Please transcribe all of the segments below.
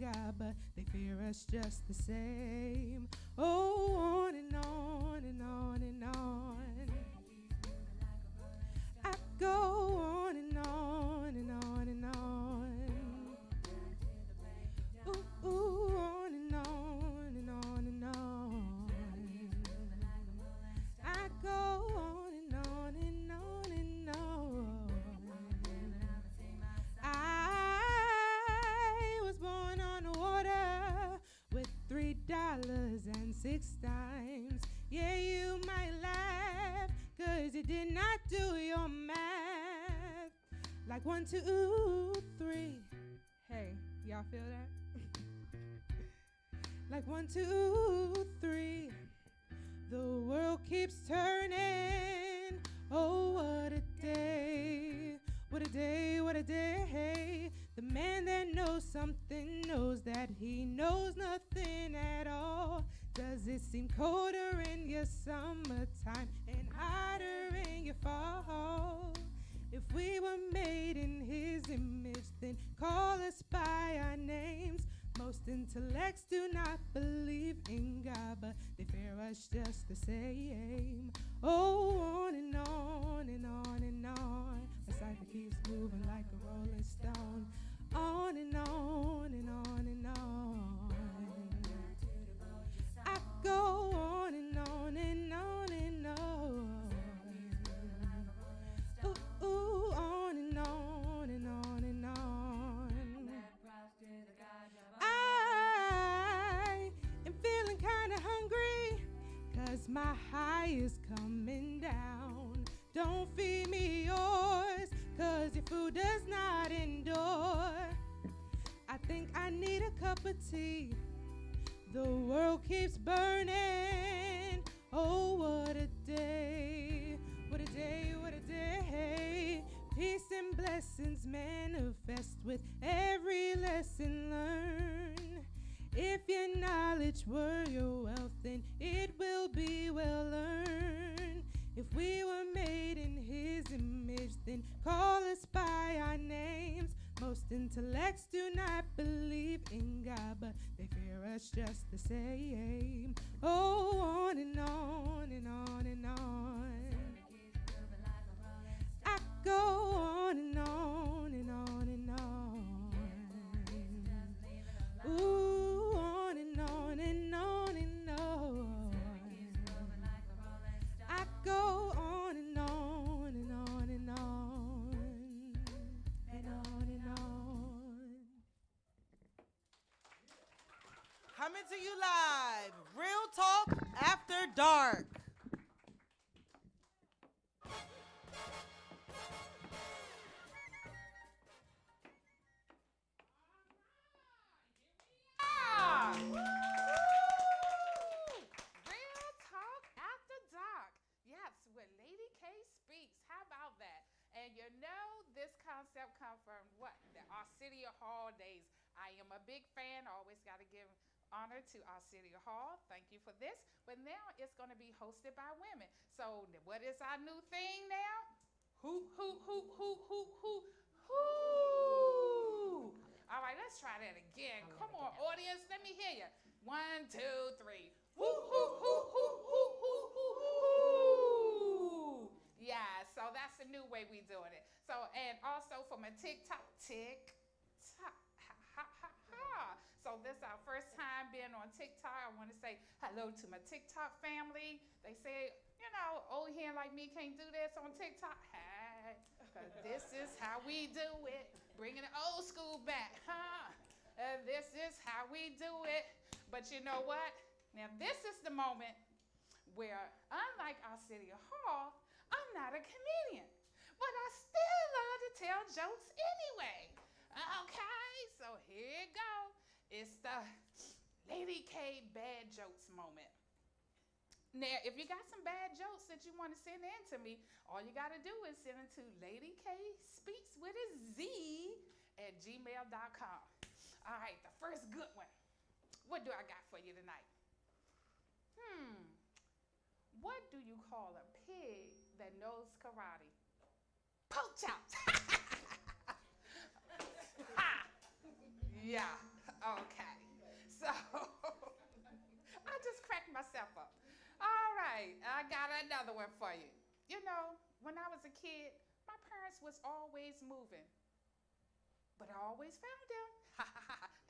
God, but they fear us just the same. Oh, on and on and on and on. I go on and on and on and on. Ooh, ooh, on and on and on and on. I go on and on and on and on. I was born on the water with $3.06. Yeah, you might laugh, 'cause you did not do your math. Like 1, 2, 3. Hey, y'all feel that? Like 1, 2, 3. The world keeps turning. Oh, what a day. What a day, what a day. The man that knows something knows that he knows nothing at all. Does it seem colder in your summertime and hotter in your fall? If we were made in his image, then call us by our names. Most intellects do not believe in God, but they fear us just the same. Oh, on and on and on and on. The cycle keeps moving like a rolling stone. On and on and on and on. I go on and on and on and on. Ooh, ooh, on and on and on and on. I am feeling kind of hungry, 'cause my high is coming down. Don't feed me yours, 'cause your food does not endure. I think I need a cup of tea. The world keeps burning. Oh, what a day. What a day, what a day. Peace and blessings manifest with every lesson learned. If your knowledge were your wealth, then it will be well earned. If we were made in his image, then call us by our names. Most intellects do not believe in God, but they fear us just the same. Oh, on and on and on and on. I go on and on and on and on. Ooh, on and on and on and on. I go on and on and on and on and on and on. Coming to you live, Real Talk After Dark. Real Talk After Dark. Yes, with Lady K Speaks. How about that? And you know this concept comes from what? The Arcadia Hall days. I am a big fan. Always got to give honor to Arcadia Hall. Thank you for this. But now it's going to be hosted by women. So what is our new thing now? Who? All right, let's try that again. Come on, audience, let me hear you. 1, 2, 3. Yeah, so that's the new way we doing it. So, and also for my TikTok, So this is our first time being on TikTok. I want to say hello to my TikTok family. They say, you know, old hen like me can't do this on TikTok. Hey, 'cause this is how we do it. Bringing the old school back, huh? This is how we do it. But you know what? Now this is the moment where, unlike Arcadia Hall, I'm not a comedian, but I still love to tell jokes anyway. Okay, so here it go. It's the Lady K bad jokes moment. Now, if you got some bad jokes that you want to send in to me, all you got to do is send it to ladykSpeaks with a Z at gmail.com. All right, the first good one. What do I got for you tonight? What do you call a pig that knows karate? Pork chops. Ha! Yeah, okay. one for you. You know, when I was a kid, my parents was always moving, but I always found them.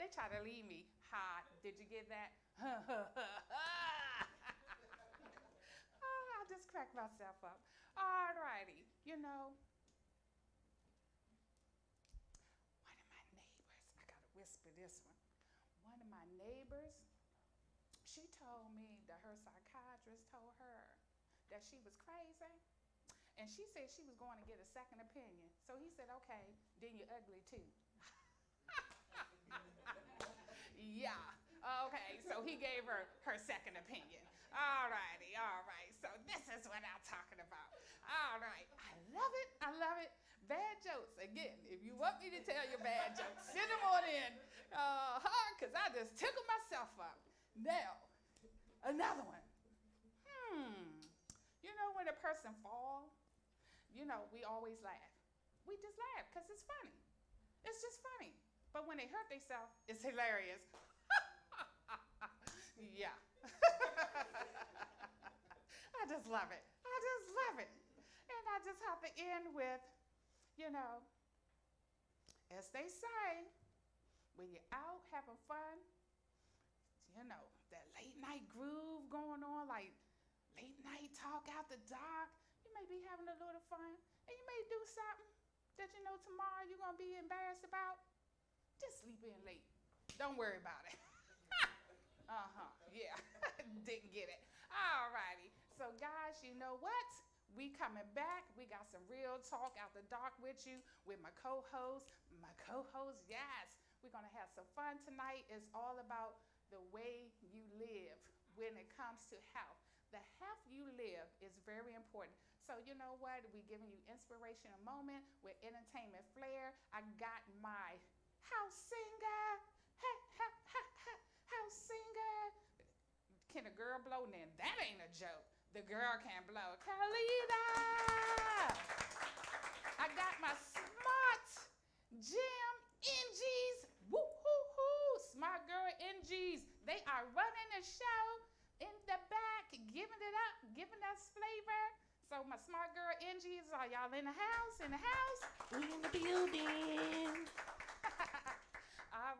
They try to leave me. Ha, did you get that? I just cracked myself up. All righty, you know, one of my neighbors, I gotta whisper this one. One of my neighbors, she told me that her psychiatrist told her that she was crazy. And she said she was going to get a second opinion. So he said, okay, then you're ugly too. Yeah, okay, so he gave her her second opinion. All righty, all right, so this is what I'm talking about. All right, I love it, I love it. Bad jokes, again, if you want me to tell you bad jokes, send them on in, because I just tickled myself up. Now, another one. You know when a person falls, you know, we always laugh. We just laugh because it's funny. It's just funny. But when they hurt themselves, it's hilarious. Yeah. I just love it. I just love it. And I just have to end with, you know, as they say, when you're out having fun, you know, that late night groove going on, like late night talk out the dark, you may be having a little fun, and you may do something that you know tomorrow you're going to be embarrassed about. Just sleep in late. Don't worry about it. Yeah, didn't get it. All righty. So guys, you know what? We coming back. We got some real talk out the dark with you, with my co-host. Yes. We're going to have some fun tonight. It's all about the way you live when it comes to health. The health you live is very important. So you know what? We're giving you inspirational moment with entertainment flair. I got my house singer. House singer. Can a girl blow? Then that ain't a joke. The girl can blow. Kalida. I got my smart gym NGs. Woo-hoo-hoo. Smart girl NGs. They are running the show in the back, giving it up, giving us flavor. So my smart girl NGs, are y'all in the house? In the house? We in the building. All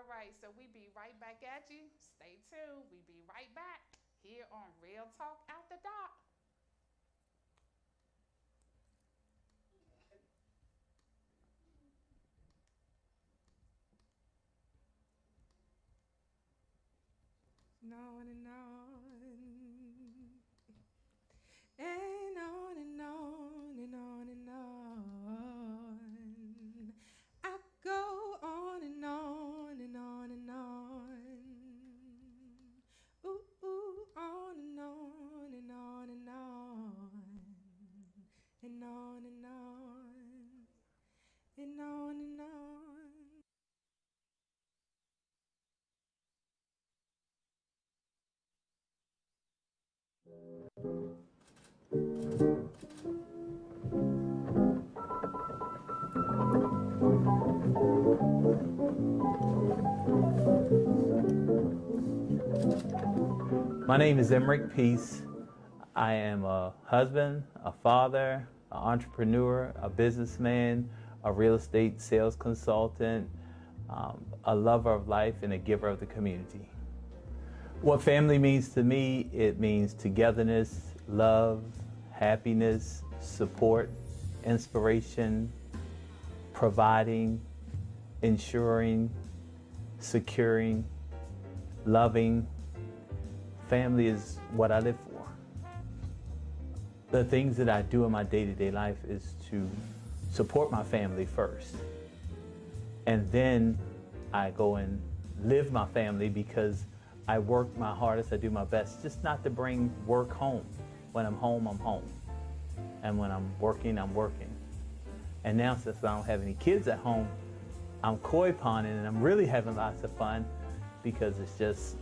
right. So we be right back at you. Stay tuned. We be right back here on Real Talk After Dark. On and on. And on and on and on and on. I go on and on and on and on. Ooh, ooh, on and on and on and on. And on and on. And on and on. My name is Emerick Peace. I am a husband, a father, an entrepreneur, a businessman, a real estate sales consultant, a lover of life, and a giver of the community. What family means to me, it means togetherness, love, happiness, support, inspiration, providing, ensuring, securing, loving. Family is what I live for. The things that I do in my day-to-day life is to support my family first. And then I go and live my family because I work my hardest, I do my best, just not to bring work home. When I'm home, I'm home. And when I'm working, I'm working. And now since I don't have any kids at home, I'm koi ponding and I'm really having lots of fun because it's just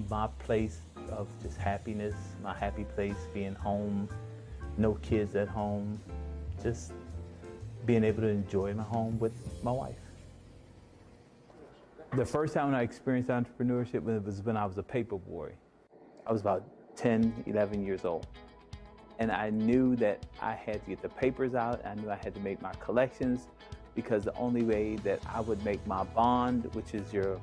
my place of just happiness, my happy place, being home, no kids at home, just being able to enjoy my home with my wife. The first time I experienced entrepreneurship was when I was a paper boy. I was about 10, 11 years old. And I knew that I had to get the papers out. I knew I had to make my collections, because the only way that I would make my bond, which is your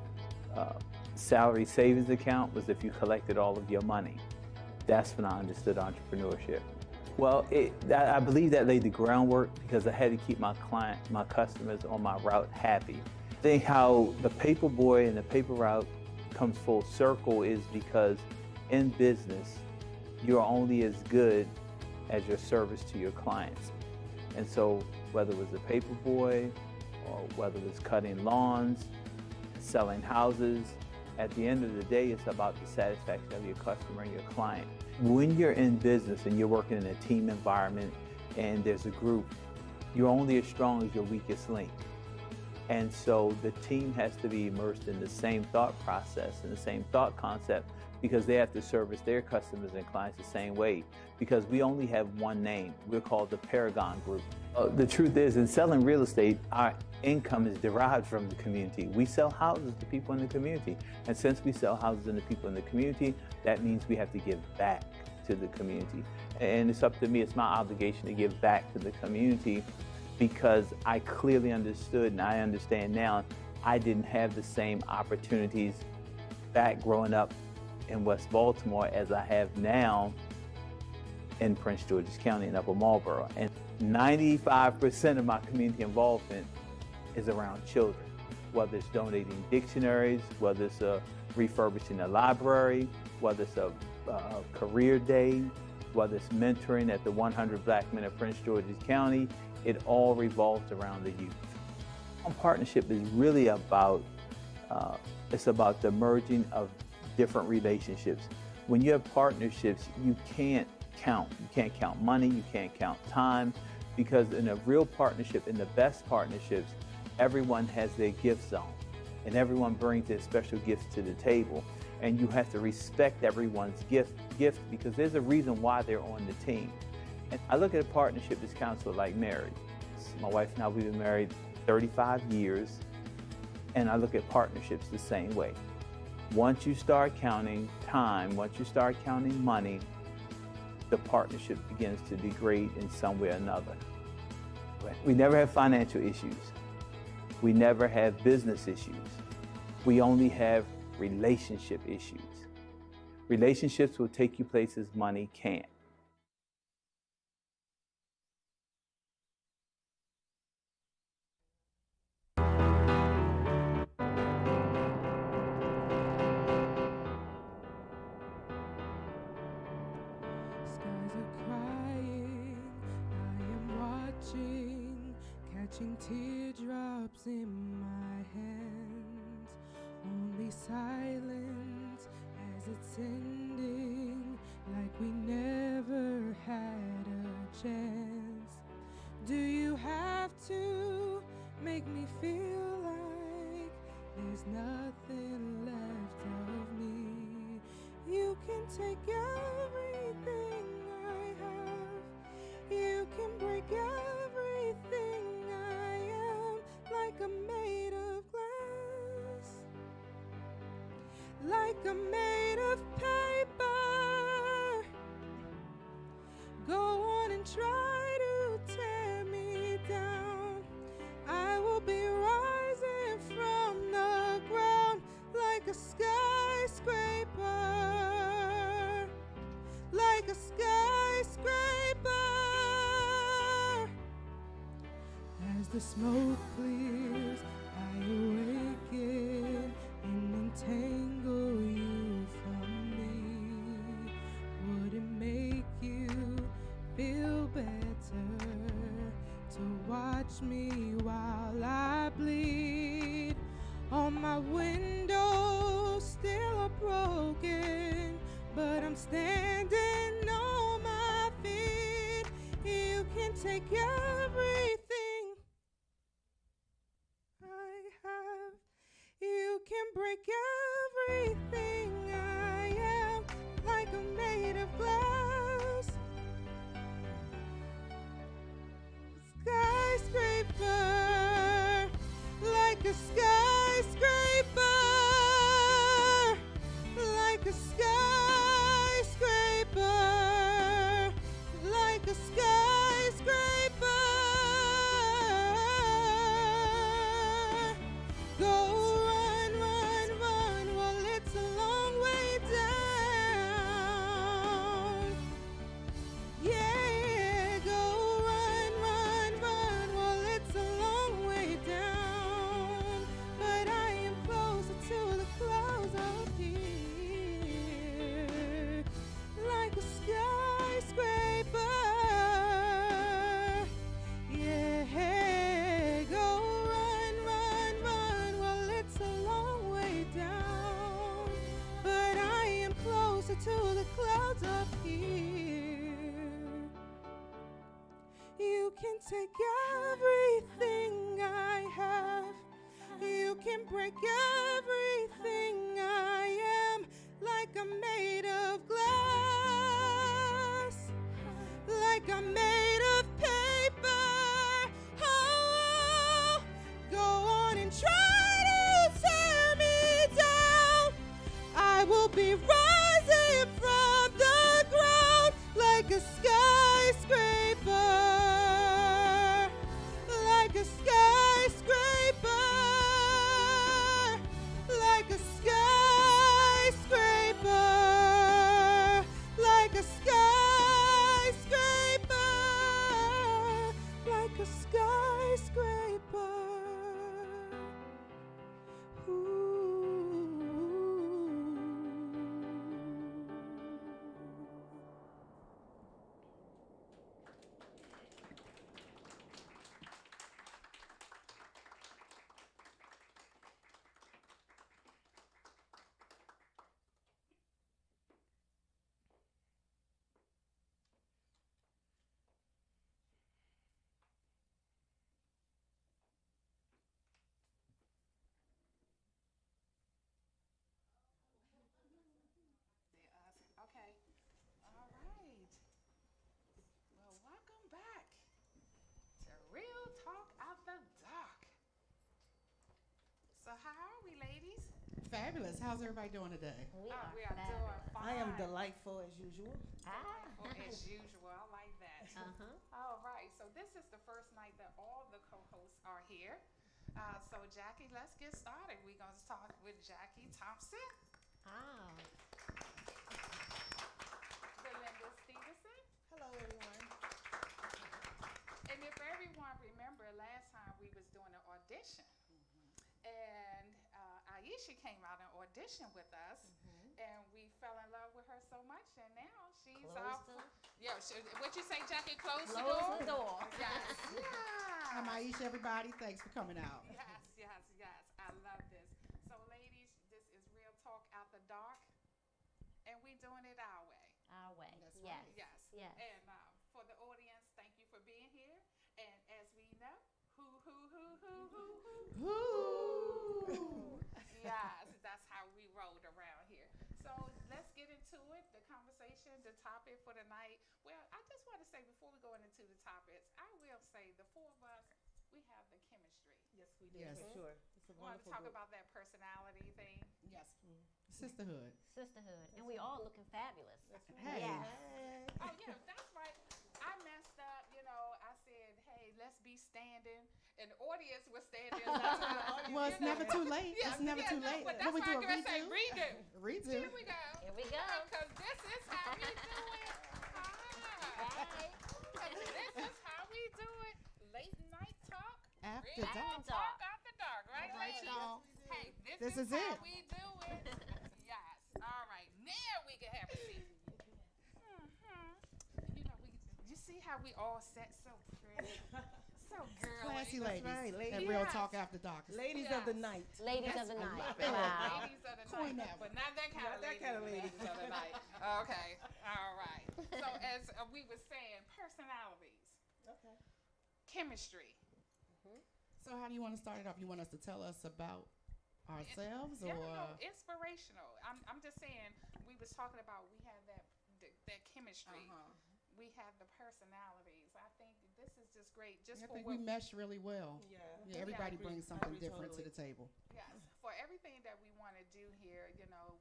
salary savings account, was if you collected all of your money. That's when I understood entrepreneurship. Well, I believe that laid the groundwork, because I had to keep my customers on my route happy. I think how the paper boy and the paper route comes full circle is because in business, you're only as good as your service to your clients. And so whether it was the paper boy or whether it was cutting lawns, selling houses, at the end of the day, it's about the satisfaction of your customer and your client. When you're in business and you're working in a team environment and there's a group, you're only as strong as your weakest link. And so the team has to be immersed in the same thought process and the same thought concept, because they have to service their customers and clients the same way, because we only have one name. We're called the Paragon Group. The truth is, in selling real estate, our income is derived from the community. We sell houses to people in the community. And since we sell houses to people in the community, that means we have to give back to the community. And it's up to me, it's my obligation to give back to the community, because I clearly understood, and I understand now, I didn't have the same opportunities back growing up in West Baltimore as I have now in Prince George's County in Upper Marlboro. And 95% of my community involvement is around children, whether it's donating dictionaries, whether it's refurbishing a library, whether it's a career day, whether it's mentoring at the 100 Black Men of Prince George's County. It all revolves around the youth. Partnership is really about, it's about the merging of different relationships. When you have partnerships, you can't count. You can't count money, you can't count time, because in a real partnership, in the best partnerships, everyone has their gift zone and everyone brings their special gifts to the table. And you have to respect everyone's gift because there's a reason why they're on the team. And I look at a partnership as kind of like marriage. My wife and I, we've been married 35 years, and I look at partnerships the same way. Once you start counting time, once you start counting money, the partnership begins to degrade in some way or another. We never have financial issues. We never have business issues. We only have relationship issues. Relationships will take you places money can't. Catching teardrops in my hands, only silence as it's ending, like we never had a chance. Do you have to make me feel like there's nothing left of me? You can take everything I have, you can break everything like I'm made of glass, like I'm made of paper. Go on and try to tear me down. I will be rising from the ground like a skyscraper, like a skyscraper. As the smoke clears, I awaken and entangle you from me. Would it make you feel better to watch me while I bleed? On my window still are broken, but I'm standing on my feet. You can take everything you can break everything I am, like I'm made of glass. Skyscraper, like a skyscraper, like a skyscraper, world up here. You can take everything I have. You can break everything I am, like I'm made of glass, like I'm made of paper. Oh, go on and try to tear me down. I will be rising from the ground like a skyscraper, like a skyscraper, like a skyscraper, like a skyscraper, like a skyscraper. Okay. All right. Well, welcome back to Real Talk After Dark. So how are we, ladies? Fabulous. How's everybody doing today? We are doing fabulous. fine. I am delightful as usual. Delightful as usual. I like that. All right. So this is the first night that all the co-hosts are here. So Jackie, let's get started. We're going to start with Jackie Thompson, Belinda Stevenson. Hello, everyone. And if everyone remember, last time we was doing an audition, and Aisha came out and auditioned with us, and we fell in love with her so much, and now she's Close out. the- Yeah, what you say, Jackie? Close the Close door. the door. Yes. Yeah. I'm Aisha, everybody. Thanks for coming out. Yes, yes, yes. I love this. So, ladies, this is Real Talk After Dark, and we doing it our way. Our way. That's Yes. right. Yes. Yes. And for the audience, thank you for being here. And as we know, who. Ooh. Yes, that's how we rolled around here. So let's get into it. The conversation, the topic for the night. Well, I just want to say before we go into the topics, I will say the four of us, we have the chemistry. Yes, we do, Yes. for sure. It's a We want to wonderful talk group. about that personality thing. Yes. Sisterhood. Sisterhood. And we all looking fabulous. Hey. Yes. Hey. Oh, yeah, that's right. I messed up, I said, hey, let's be standing. And the audience was standing. Well, it's never too late. Yeah, It's never yeah, too no, late. but When that's we why do I'm a going to say redo. redo. Redo. Here we go. Here we go. Because this is how we do it. Hey. This is how we do it. Late night talk. After Real dark. talk after dark, right, All right, ladies? y'all. Hey, this This is is how it. we do it. Yes. All right. Now we can have a seat. You see how we all sat so pretty, so girly. Classy That's ladies. right, ladies. At Real Yes. Talk After Dark. Ladies of the Yes. night. Ladies Yes, of the I night. love it. Wow. Ladies of the Coin night, that but not that kind Not of that ladies. kind of lady. Ladies of the night. Okay. All right. So as we were saying, personalities, Okay. chemistry. So how do you want to start it off? You want us to tell us about ourselves Yeah, or? no, inspirational. I'm just saying. We was talking about we have that chemistry. We have the personalities. I think this is just great. Just I for think what we mesh really well. Yeah. Yeah, everybody I agree. brings I something agree different totally. to the table. Yes, for everything that we want to do here,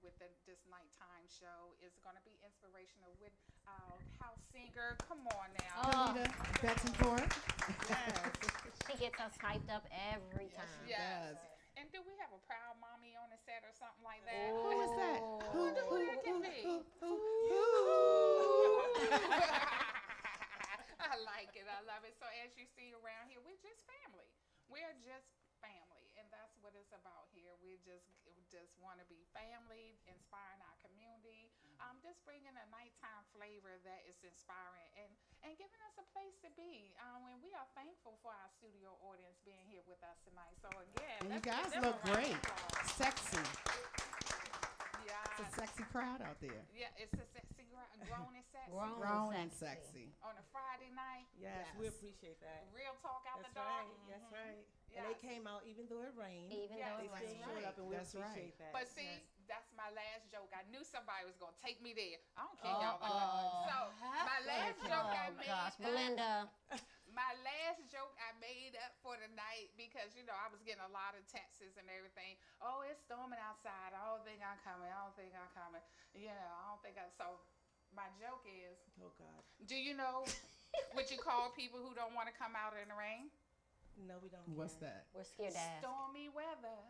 with this nighttime show is going to be inspirational with our house singer. Come on now. Oh. Kalita Betancourt. She gets us hyped up every time. Yes. does. And do we have a proud mommy on the set or something like that? Who is that? I wonder who that can be. I like it. I love it. So as you see around here, we're just family. We're just family, and that's what it's about here. We just want to be family, inspiring our community, just bringing a nighttime flavor that is inspiring and giving us a place to be. And we are thankful for our studio audience being here with us tonight. So again, And you let's give guys them look a round of great. applause. Sexy. Yeah. It's a sexy crowd out there. Yeah, it's a sexy sexy Grown Grown and sexy. sexy. on a Friday night. Yes, Yes. we appreciate that. Real talk out That's the dark. right. That's right. And they Yes. came out even though it rained. Even Yeah, though They it still rains. showed up, and we That's right. appreciate that. But see, Yes. that's my last joke. I knew somebody was gonna take me there. I don't care, y'all. So my last joke I Oh made. gosh, Belinda. My last joke I made up for the night because I was getting a lot of texts and everything. Oh, it's storming outside. I don't think I'm coming. I don't think I'm coming. I don't think I. So my joke is, Oh God. do you know what you call people who don't want to come out in the rain? No, we don't. What's care. that? We're scared to ask. Stormy weather.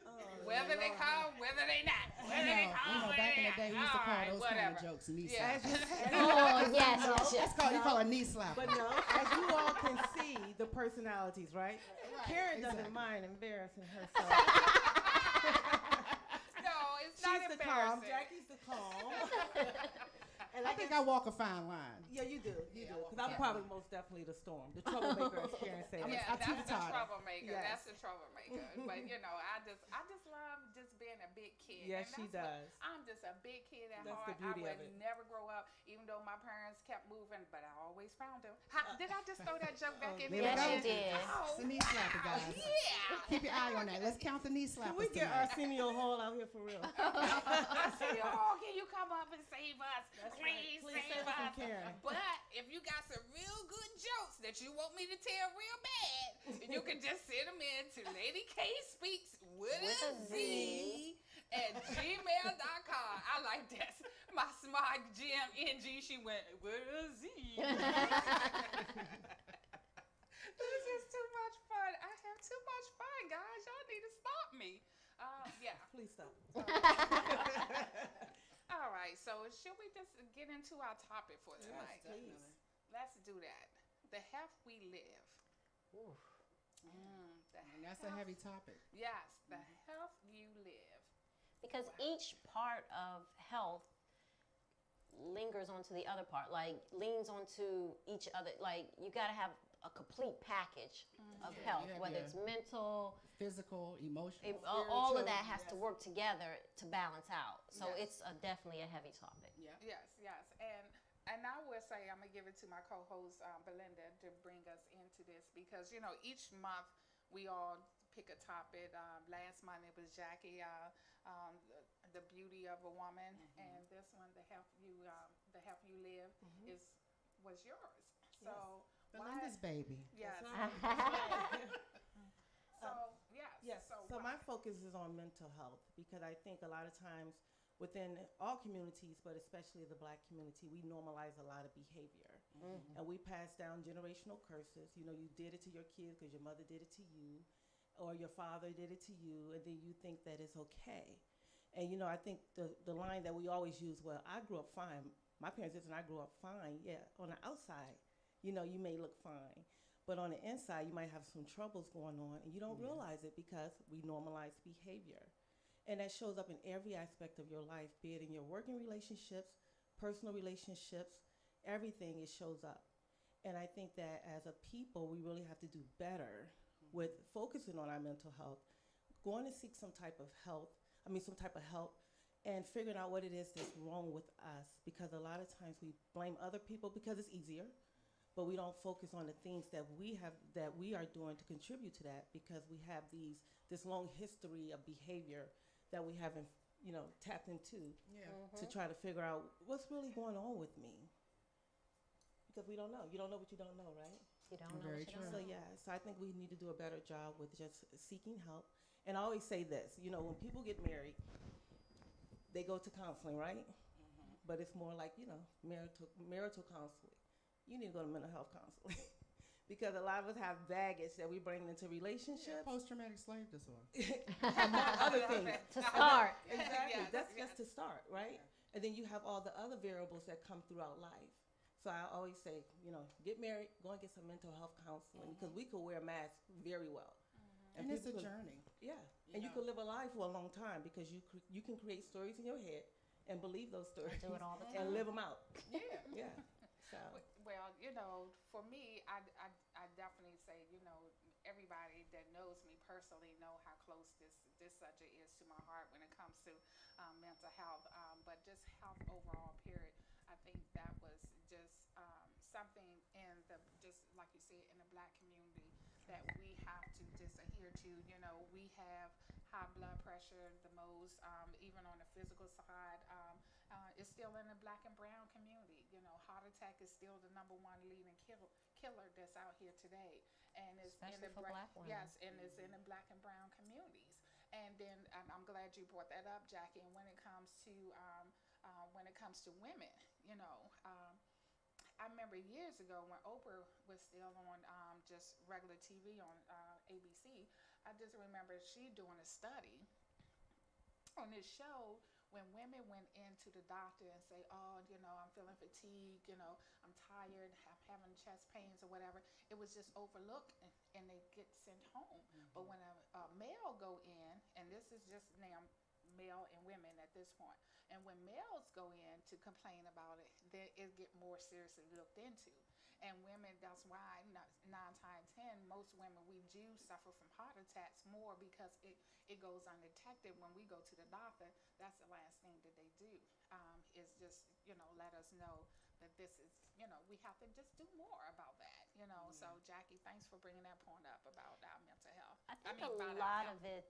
Oh, Whether they Lord. come, whether they not. Whether they come, Back in the day, we used to call those kind whatever. of jokes knee Yeah. slappers. Oh yes. You call a knee slapper. But no, as you all can see, the personalities, right? Karen doesn't mind embarrassing herself. No, it's not She's the calm. embarrassing. Jackie's the calm. And I think I walk a fine line. Yeah, you do. You Yeah, do. I Because I'm Yeah. probably most definitely the storm, the troublemaker, as Karen said. Yeah, I that's the teeter-totter. troublemaker. Yes. That's the troublemaker. But I just love just being a big kid. Yes, And she that's does. I'm just a big kid at That's heart. the beauty I of would it. never grow up, even though my parents kept moving, but I always found them. Did I just throw that joke back in there there? we Yes, go. you did. Oh, It's a knee slapper, guys. yeah. Keep your eye on that. Let's count the knee Can slappers we get tonight. Arsenio Hall out here for real? I said, oh, can you come up and save us? Please, Please save save us from us. Karen. But if you got some real good jokes that you want me to tell real bad, you can just send them in to Lady K Speaks with a Z at gmail.com. I like that. My smart GMNG, she went with a Z. This is too much fun. I have too much fun, guys. Y'all need to stop me. Yeah. Please stop. All right. So should we just get into our topic for tonight? Please. Let's do that. The health we live. Oof. And that's a heavy topic. Yes, the health you live. Because each part of health lingers onto the other part, like leans onto each other. Like you got to have a complete package of health, you have whether your- it's mental, Physical, emotional. all of that has to work together to balance out. So Yes. it's definitely a heavy topic. Yeah. Yes, yes. And I will say, I'm going to give it to my co-host, Belinda, to bring us into this because, each month we all pick a topic. Last month it was Jackie, the beauty of a woman. And this one, the health you live was yours. So Belinda's baby. yes. So, yes. Yes. So my focus is on mental health because I think a lot of times within all communities, but especially the Black community, we normalize a lot of behavior. And we pass down generational curses. You did it to your kids because your mother did it to you or your father did it to you, and then you think that it's okay. And, I think the line that we always use, well, I grew up fine. My parents did, and I grew up fine. Yeah, on the outside, you may look fine. But on the inside, you might have some troubles going on, and you don't realize it because we normalize behavior. And that shows up in every aspect of your life, be it in your working relationships, personal relationships, everything, it shows up. And I think that as a people, we really have to do better with focusing on our mental health, going to seek some type of help, and figuring out what it is that's wrong with us. Because a lot of times we blame other people because it's easier, but we don't focus on the things that we are doing to contribute to that because we have this long history of behavior that we haven't, tapped into to try to figure out what's really going on with me. Because we don't know. You don't know what you don't know, right? You don't know Very what you true. don't So know. so I think we need to do a better job with just seeking help. And I always say this, when people get married, they go to counseling, right? But it's more like, marital counseling. You need to go to mental health counseling. Because a lot of us have baggage that we bring into relationships. Post-traumatic slave disorder. Among other things. To start. Exactly. Yes, That's yes. just to start, right? And then you have all the other variables that come throughout life. So I always say, get married, go and get some mental health counseling because we could wear masks very well. And it's a people could- journey. Yeah, and you could live a life for a long time because you can create stories in your head and believe those stories Do it all the and time. live them out. Yeah. Yeah. So Well, for me, I definitely say, everybody that knows me personally know how close this subject is to my heart when it comes to mental health. But just health overall, period. I I think that was just something in the, just like you said, in the Black community that we have to just adhere to. You know, we have high blood pressure the most, even on the physical side. It's still in the Black and brown community. You know, heart attack is still the #1 leading killer that's out here today, and it's Especially in the for Black women. Yes, and it's in the Black and brown communities. And then I'm glad you brought that up, Jackie. And when it comes to women, you know, I remember years ago when Oprah was still on just regular TV on ABC. I just remember she doing a study on this show when women went into the doctor and say, oh, you know, I'm feeling fatigued, you know, I'm tired, I'm having chest pains or whatever. It was just overlooked and they get sent home. But when a male go in, and this is just now male and women at this point, and when males go in to complain about it, then it get more seriously looked into. And women, that's why 9 times 10, most women, we do suffer from heart attacks more because it goes undetected. When we go to the doctor, that's the last thing that they do, is just, you know, let us know that this is, you know, we have to just do more about that, you know. So, Jackie, thanks for bringing that point up about our mental health. I think a lot of it,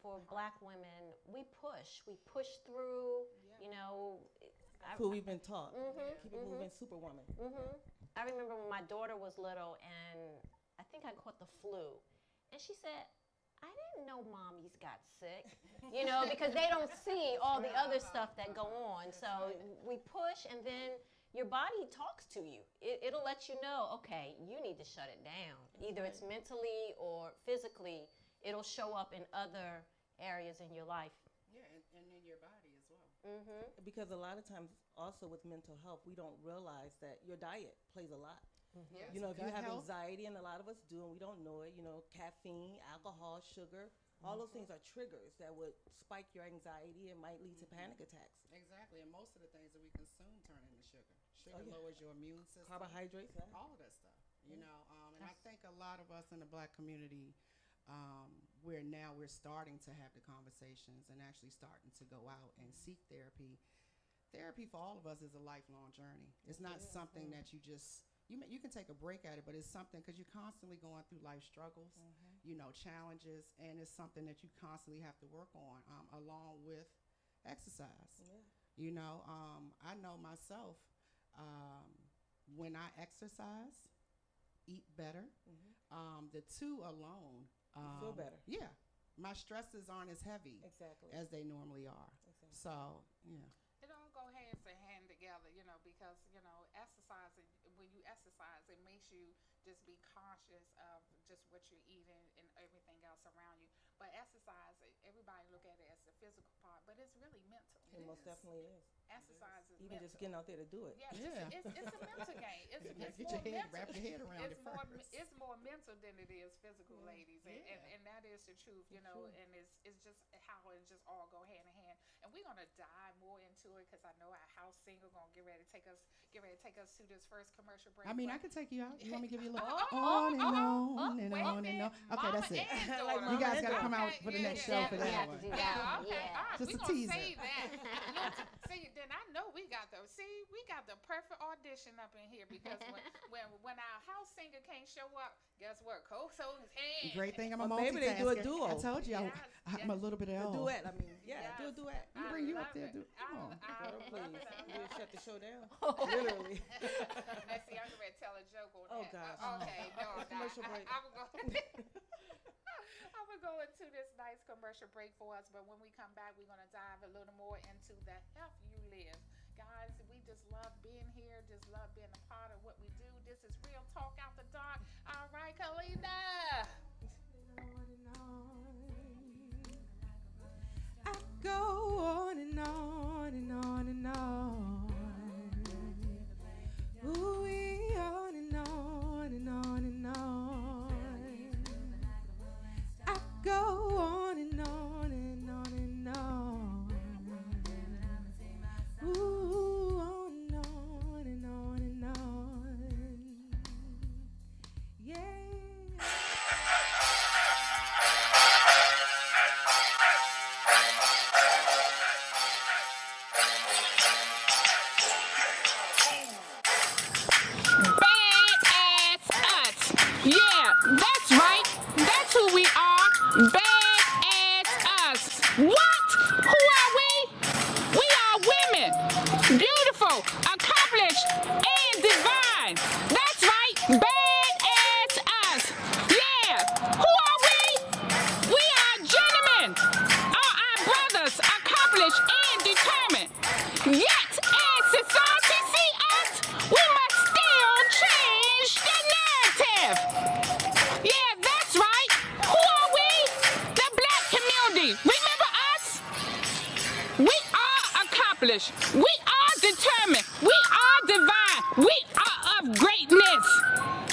for Black women, we push through, you know. That's what we've been taught. Keep it moving, Superwoman. I remember when my daughter was little, and I think I caught the flu, and she said, I didn't know mommies got sick, you know, because they don't see all the other stuff that go on. So we push, and then your body talks to you. It'll let you know, okay, you need to shut it down. Either it's mentally or physically, it'll show up in other areas in your life. Yeah, and in your body as well. Because a lot of times, also with mental health, we don't realize that your diet plays a lot. Yes, You know, if you gut have health. anxiety, and a lot of us do, and we don't know it, you know, caffeine, alcohol, sugar, all those things are triggers that would spike your anxiety and might lead to panic attacks. Exactly, and most of the things that we consume turn into sugar. Sugar yeah. lowers your immune system. Carbohydrates, All of that stuff, you know. And I think a lot of us in the Black community, we're starting to have the conversations and actually starting to go out and seek therapy. Therapy for all of us is a lifelong journey. It's not something that you just, you can take a break at it, but it's something, because you're constantly going through life struggles, you know, challenges, and it's something that you constantly have to work on, along with exercise. You know, I know myself, when I exercise, eat better, the two alone. You feel better. Yeah. My stresses aren't as heavy Exactly. as they normally are. Exactly. So, yeah. It all go hand in hand together, you know, because, you know, exercising, when you exercise, it makes you just be conscious of just what you're eating and everything else around you. But exercise, everybody look at it as the physical part, but it's really mental. It most definitely is. Exercise is Even mental. just getting out there to do it. Yeah, Yeah. It's a mental game. It's Get more your head, mental. wrap your head around It's it more, first. it's more mental than it is physical, ladies, and, Yeah. and that is the truth, you know. And it's just how it just all go hand in hand. And we're gonna dive more into it because I know our house singer gonna get ready to take us to this first commercial break. I mean, I but- could take you out. You want me to give you a little Oh, on and oh, on and wait a on and minute. on? Okay, Mama that's it. and Like daughter. You guys got to Okay, come out for the next show for Definitely that have one. to do that Yeah, one. okay. Yeah. All right, Just we a gonna teaser. save that. Look, see, then I know we got the perfect audition up in here because when our house singer can't show up, guess what? Cole's holding his hand. Great thing, I'm a Or multitasker. maybe they do a duo. I told you, Yes, I'm a little bit of A all. duet, I mean, yeah, do a Yes. duet. Let me bring you up love there, it. dude. Come on. I Girl, love please. it. I You'll love shut it. the show down. Literally. Let's see, I'm ready to tell a joke on Oh, that. gosh. Okay, no, Commercial break. I would go. I would go into this nice commercial break for us, but when we come back, we're gonna dive a little more into the health you live. Guys, we just love being here, just love being a part of what we do. This is Real Talk Out the Dark. All right, Kalina. I go on and on and on and on. Ooh, we on and on and on and on. I go on and on and on and on. Ooh, on and on and on and on. Yeah. course, accomplished and determined. Yet, as society see us, we must still change the narrative. Yeah, that's right. Who are we? The black community. Remember us? We are accomplished. We are determined. We are divine. We are of greatness.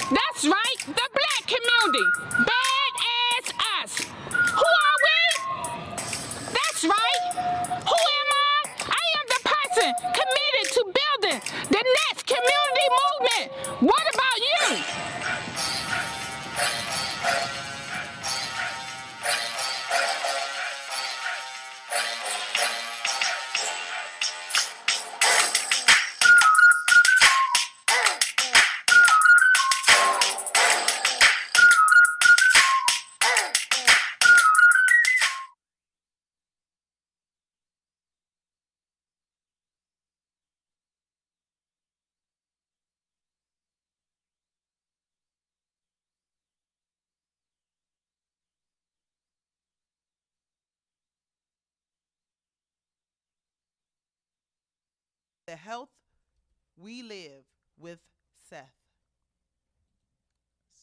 That's right, the black community. Badass us. Who are we? That's right. Who am I? I am the person committed to building the next community movement. What about you? The health we live with Seth.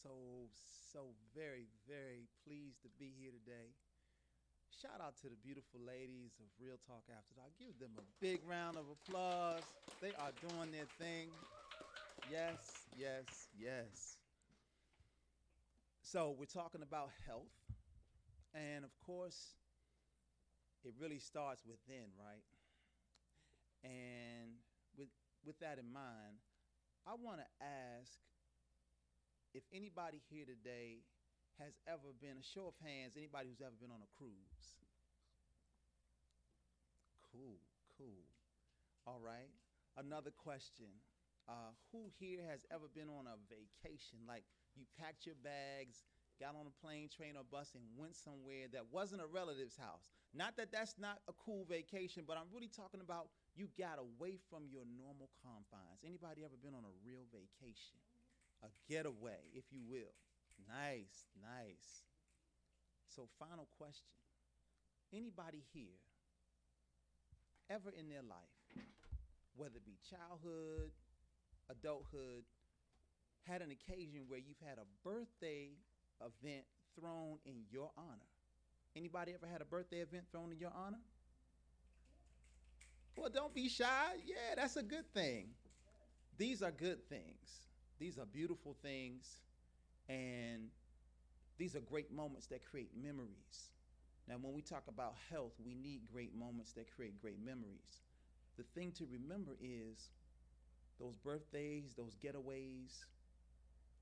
So very, very pleased to be here today. Shout out to the beautiful ladies of Real Talk After Dark. Give them a big round of applause. They are doing their thing. Yes, yes, yes. So we're talking about health. And of course, it really starts within, right? And with that in mind, I want to ask if anybody here today has ever been, a show of hands, anybody who's ever been on a cruise. Cool, cool. All right. Another question. Who here has ever been on a vacation? Like you packed your bags, got on a plane, train, or bus, and went somewhere that wasn't a relative's house. Not that that's not a cool vacation, but I'm really talking about you got away from your normal confines. Anybody ever been on a real vacation? A getaway, if you will. Nice, nice. So final question. Anybody here ever in their life, whether it be childhood, adulthood, had an occasion where you've had a birthday event thrown in your honor? Anybody ever had a birthday event thrown in your honor? Well, don't be shy. Yeah, that's a good thing. These are good things. These are beautiful things. And these are great moments that create memories. Now, when we talk about health, we need great moments that create great memories. The thing to remember is those birthdays, those getaways,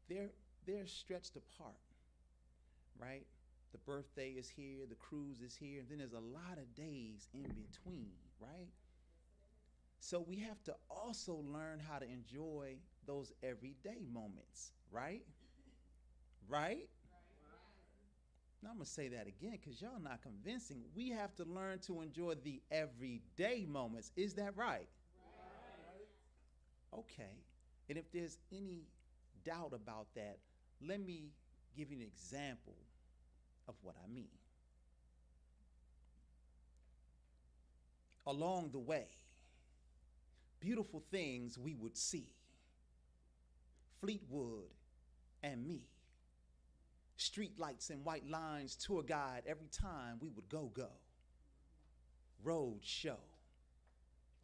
they're stretched apart, right? The birthday is here, the cruise is here, and then there's a lot of days in between, right? So we have to also learn how to enjoy those everyday moments, right? Right? Now I'm going to say that again because y'all not convincing. We have to learn to enjoy the everyday moments. Is that right? Okay. And if there's any doubt about that, let me give you an example of what I mean. Along the way, beautiful things we would see. Fleetwood and me. Street lights and white lines, tour guide every time we would go. Road show.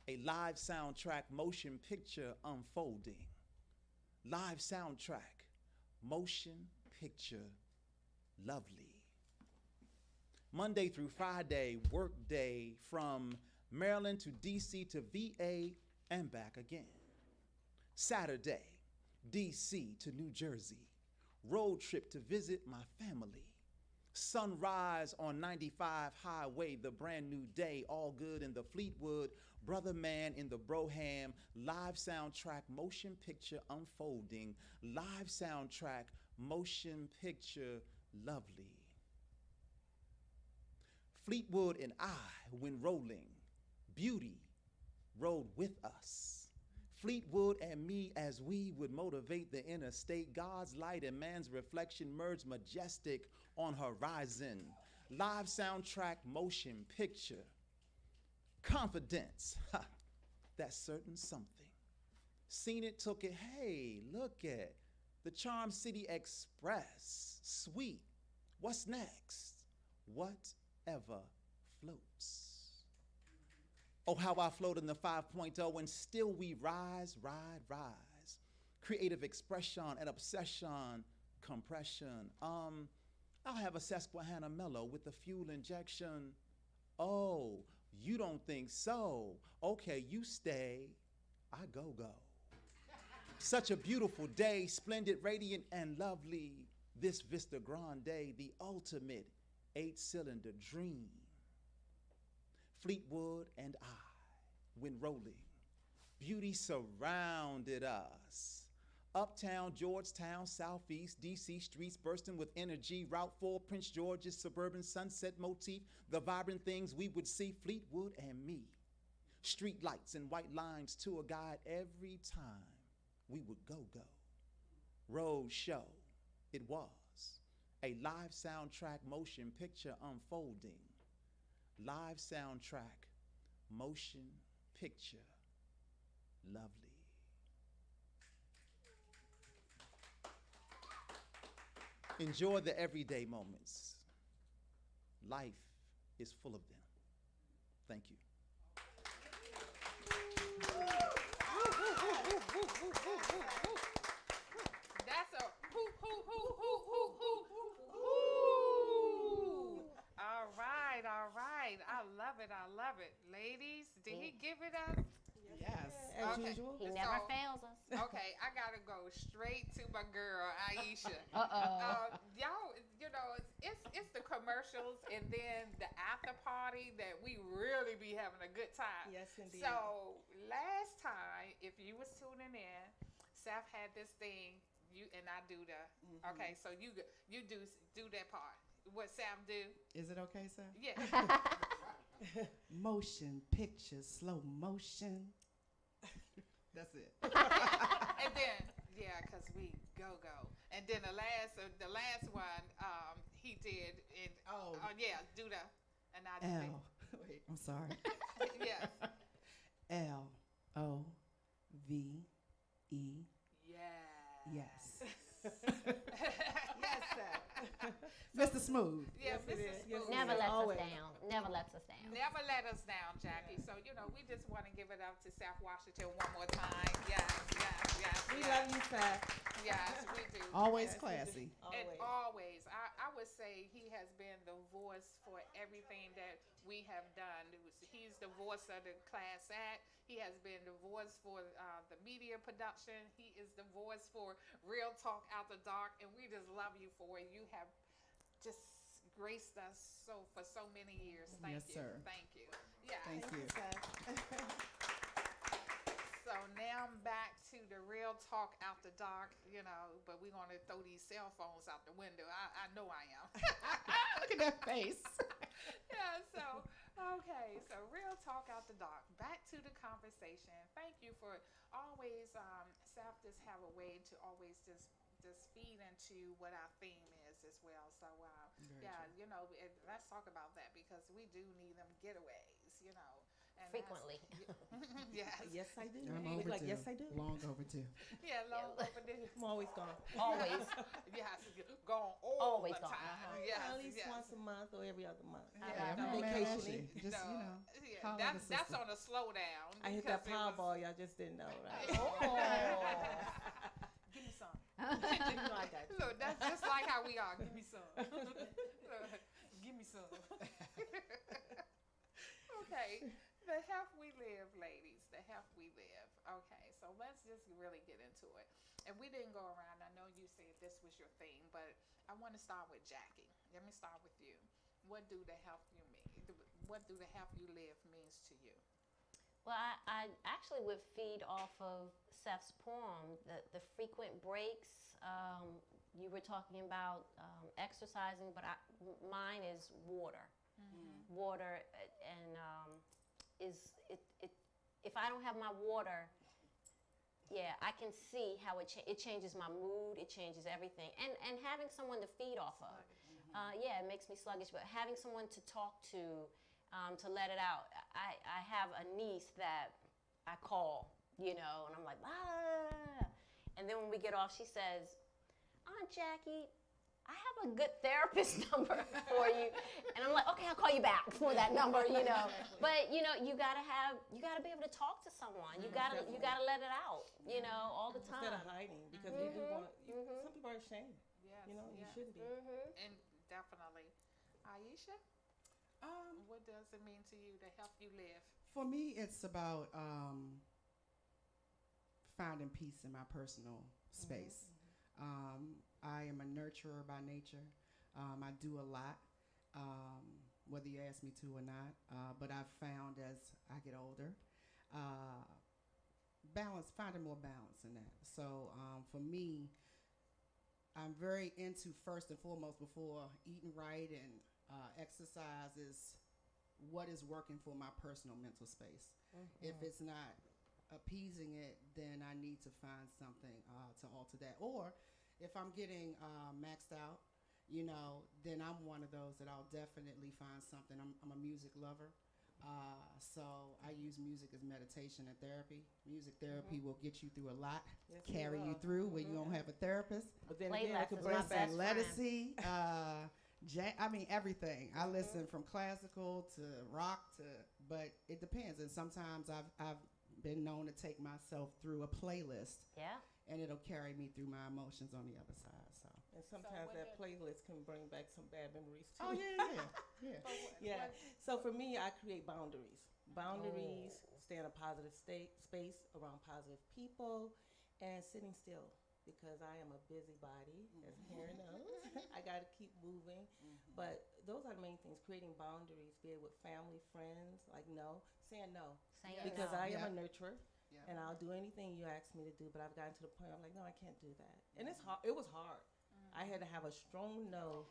A live soundtrack motion picture unfolding. Live soundtrack, motion picture, lovely. Monday through Friday, work day from Maryland to DC to VA and back again. Saturday, DC to New Jersey. Road trip to visit my family. Sunrise on 95 highway, the brand new day, all good in the Fleetwood, Brother Man in the Broham, live soundtrack, motion picture unfolding, live soundtrack, motion picture, lovely. Fleetwood and I, when rolling, beauty rode with us. Fleetwood and me as we would motivate the interstate. God's light and man's reflection merge majestic on horizon. Live soundtrack, motion picture, Confidence, ha, that's certain something. Seen it, took it, hey, look at the Charm City Express. Sweet, what's next? Whatever floats. Oh, how I float in the 5.0 and still we rise, ride, rise. Creative expression and obsession, compression. I'll have a Susquehanna mellow with the fuel injection. Oh, you don't think so? Okay, you stay. I go. Such a beautiful day, splendid, radiant, and lovely. This Vista Grande, the ultimate 8-cylinder dream. Fleetwood and I, when rolling, beauty surrounded us. Uptown, Georgetown, Southeast, DC streets bursting with energy. Route 4, Prince George's suburban sunset motif. The vibrant things we would see, Fleetwood and me. Street lights and white lines, tour guide every time we would go. Road show, it was. A live soundtrack motion picture unfolding. Live soundtrack, motion picture, lovely. Enjoy the everyday moments. Life is full of them. Thank you. That's a hoo, hoo, hoo, hoo, hoo, hoo, hoo. All right. I love it. Ladies, did he give it up? Yes. As Okay. usual. He never So- fails us. Okay, I gotta go straight to my girl, Aisha. Y'all, you know, it's the commercials and then the after party that we really be having a good time. Yes, indeed. So last time, if you was tuning in, Seth had this thing. You and I do the. Okay, so you do that part. What Sam do? Is it okay, sir? Yeah. Motion picture, slow motion. That's it. And then cause we go. And then the last one, he did it. Oh. Do the. And I did. L. Wait, I'm sorry. Yes. LOVE. Yeah. Yes. Yes, sir. Mr. Smooth. Yeah, Yes, it Mrs. is. Yes, Smooth. it Never is. lets Always. us down. Never lets us down. Never let us down, Jackie. So, we just want to give it up to South Washington one more time. Yes. We love you, sir. Yes, we do. Always Yes, classy. And Always. always, I would say he has been the voice for everything that we have done. He's the voice of the class act. He has been the voice for the media production. He is the voice for Real Talk After Dark, and we just love you for it. You have just graced us for so many years. Thank Yes, you. sir. Thank you. Yeah. Thank you. So now I'm back to the Real Talk After Dark, but we're going to throw these cell phones out the window. I know I am. Look at that face. Yeah, so Real Talk After Dark. Back to the conversation. Thank you for always, Seth just have a way to always just feed into what our theme is as well. So, let's talk about that because we do need them getaways, and that's- Frequently. Yes. Yes, I do. I'm Look overdue. like, yes, I do. Long overdue. Yeah, long overdue. I'm always gone. Always. Yes, gone all Always the gone. time. Yes, At least yes. once a month or every other month. Yeah, Yeah, I'm no, not mad at vacationing. you. Just, Yeah, holler at the that's sister. on a slowdown. I hit because that it was- Powerball, y'all just didn't know, right? Give me some. You know I got you. Look, that's just like how we are. Give me some. Give me some. Okay. The health we live, ladies. The health we live. Okay, so let's just really get into it. And we didn't go around. I know you said this was your thing, but I want to start with Jackie. Let me start with you. What do the health you mean? What do the health you live means to you? Well, I actually would feed off of Seth's poem, the frequent breaks. You were talking about exercising, but mine is water. Water and if I don't have my water, I can see how it changes my mood. It changes everything, and having someone to feed off of, it makes me sluggish. But having someone to talk to, to let it out. I have a niece that I call, you know, and I'm like, ah. And then when we get off, she says, Aunt Jackie, I have a good therapist number for you. And I'm like, okay, I'll call you back for that number, you know. But, you know, you gotta be able to talk to someone. You gotta let it out, you know, all the time. Instead of hiding, because we do want, some people are ashamed. Yes, You know, you yes. shouldn't be. And definitely. Aisha, what does it mean to you to help you live? For me, it's about finding peace in my personal space. I am a nurturer by nature. I do a lot, whether you ask me to or not. But I've found as I get older, finding more balance in that. So for me, I'm very into, first and foremost, before eating right and exercise, is what is working for my personal mental space. If it's not appeasing it, then I need to find something to alter that. Or if I'm getting maxed out, you know, then I'm one of those that I'll definitely find something. I'm a music lover. So I use music as meditation and therapy. Music therapy will get you through a lot, Yes, carry you will. through when you don't have a therapist. But then Playlist again, I could is bring my back best Lettucey, I mean everything. I listen from classical to rock but it depends. And sometimes I've been known to take myself through a playlist, Yeah. and it'll carry me through my emotions on the other side. So. And sometimes what that did- playlist can bring back some bad memories too. Oh yeah. But what- Yeah. what- So for me, I create boundaries. Boundaries, stay in a positive space around positive people, and sitting still, because I am a busybody, as Karen knows. I got to keep moving. But those are the main things: creating boundaries, be it with family, friends, like saying no, Saying because no. I am Yeah. a nurturer. Yeah. And I'll do anything you ask me to do, but I've gotten to the point I'm like, no, I can't do that. And it's hard. It was hard. I had to have a strong no.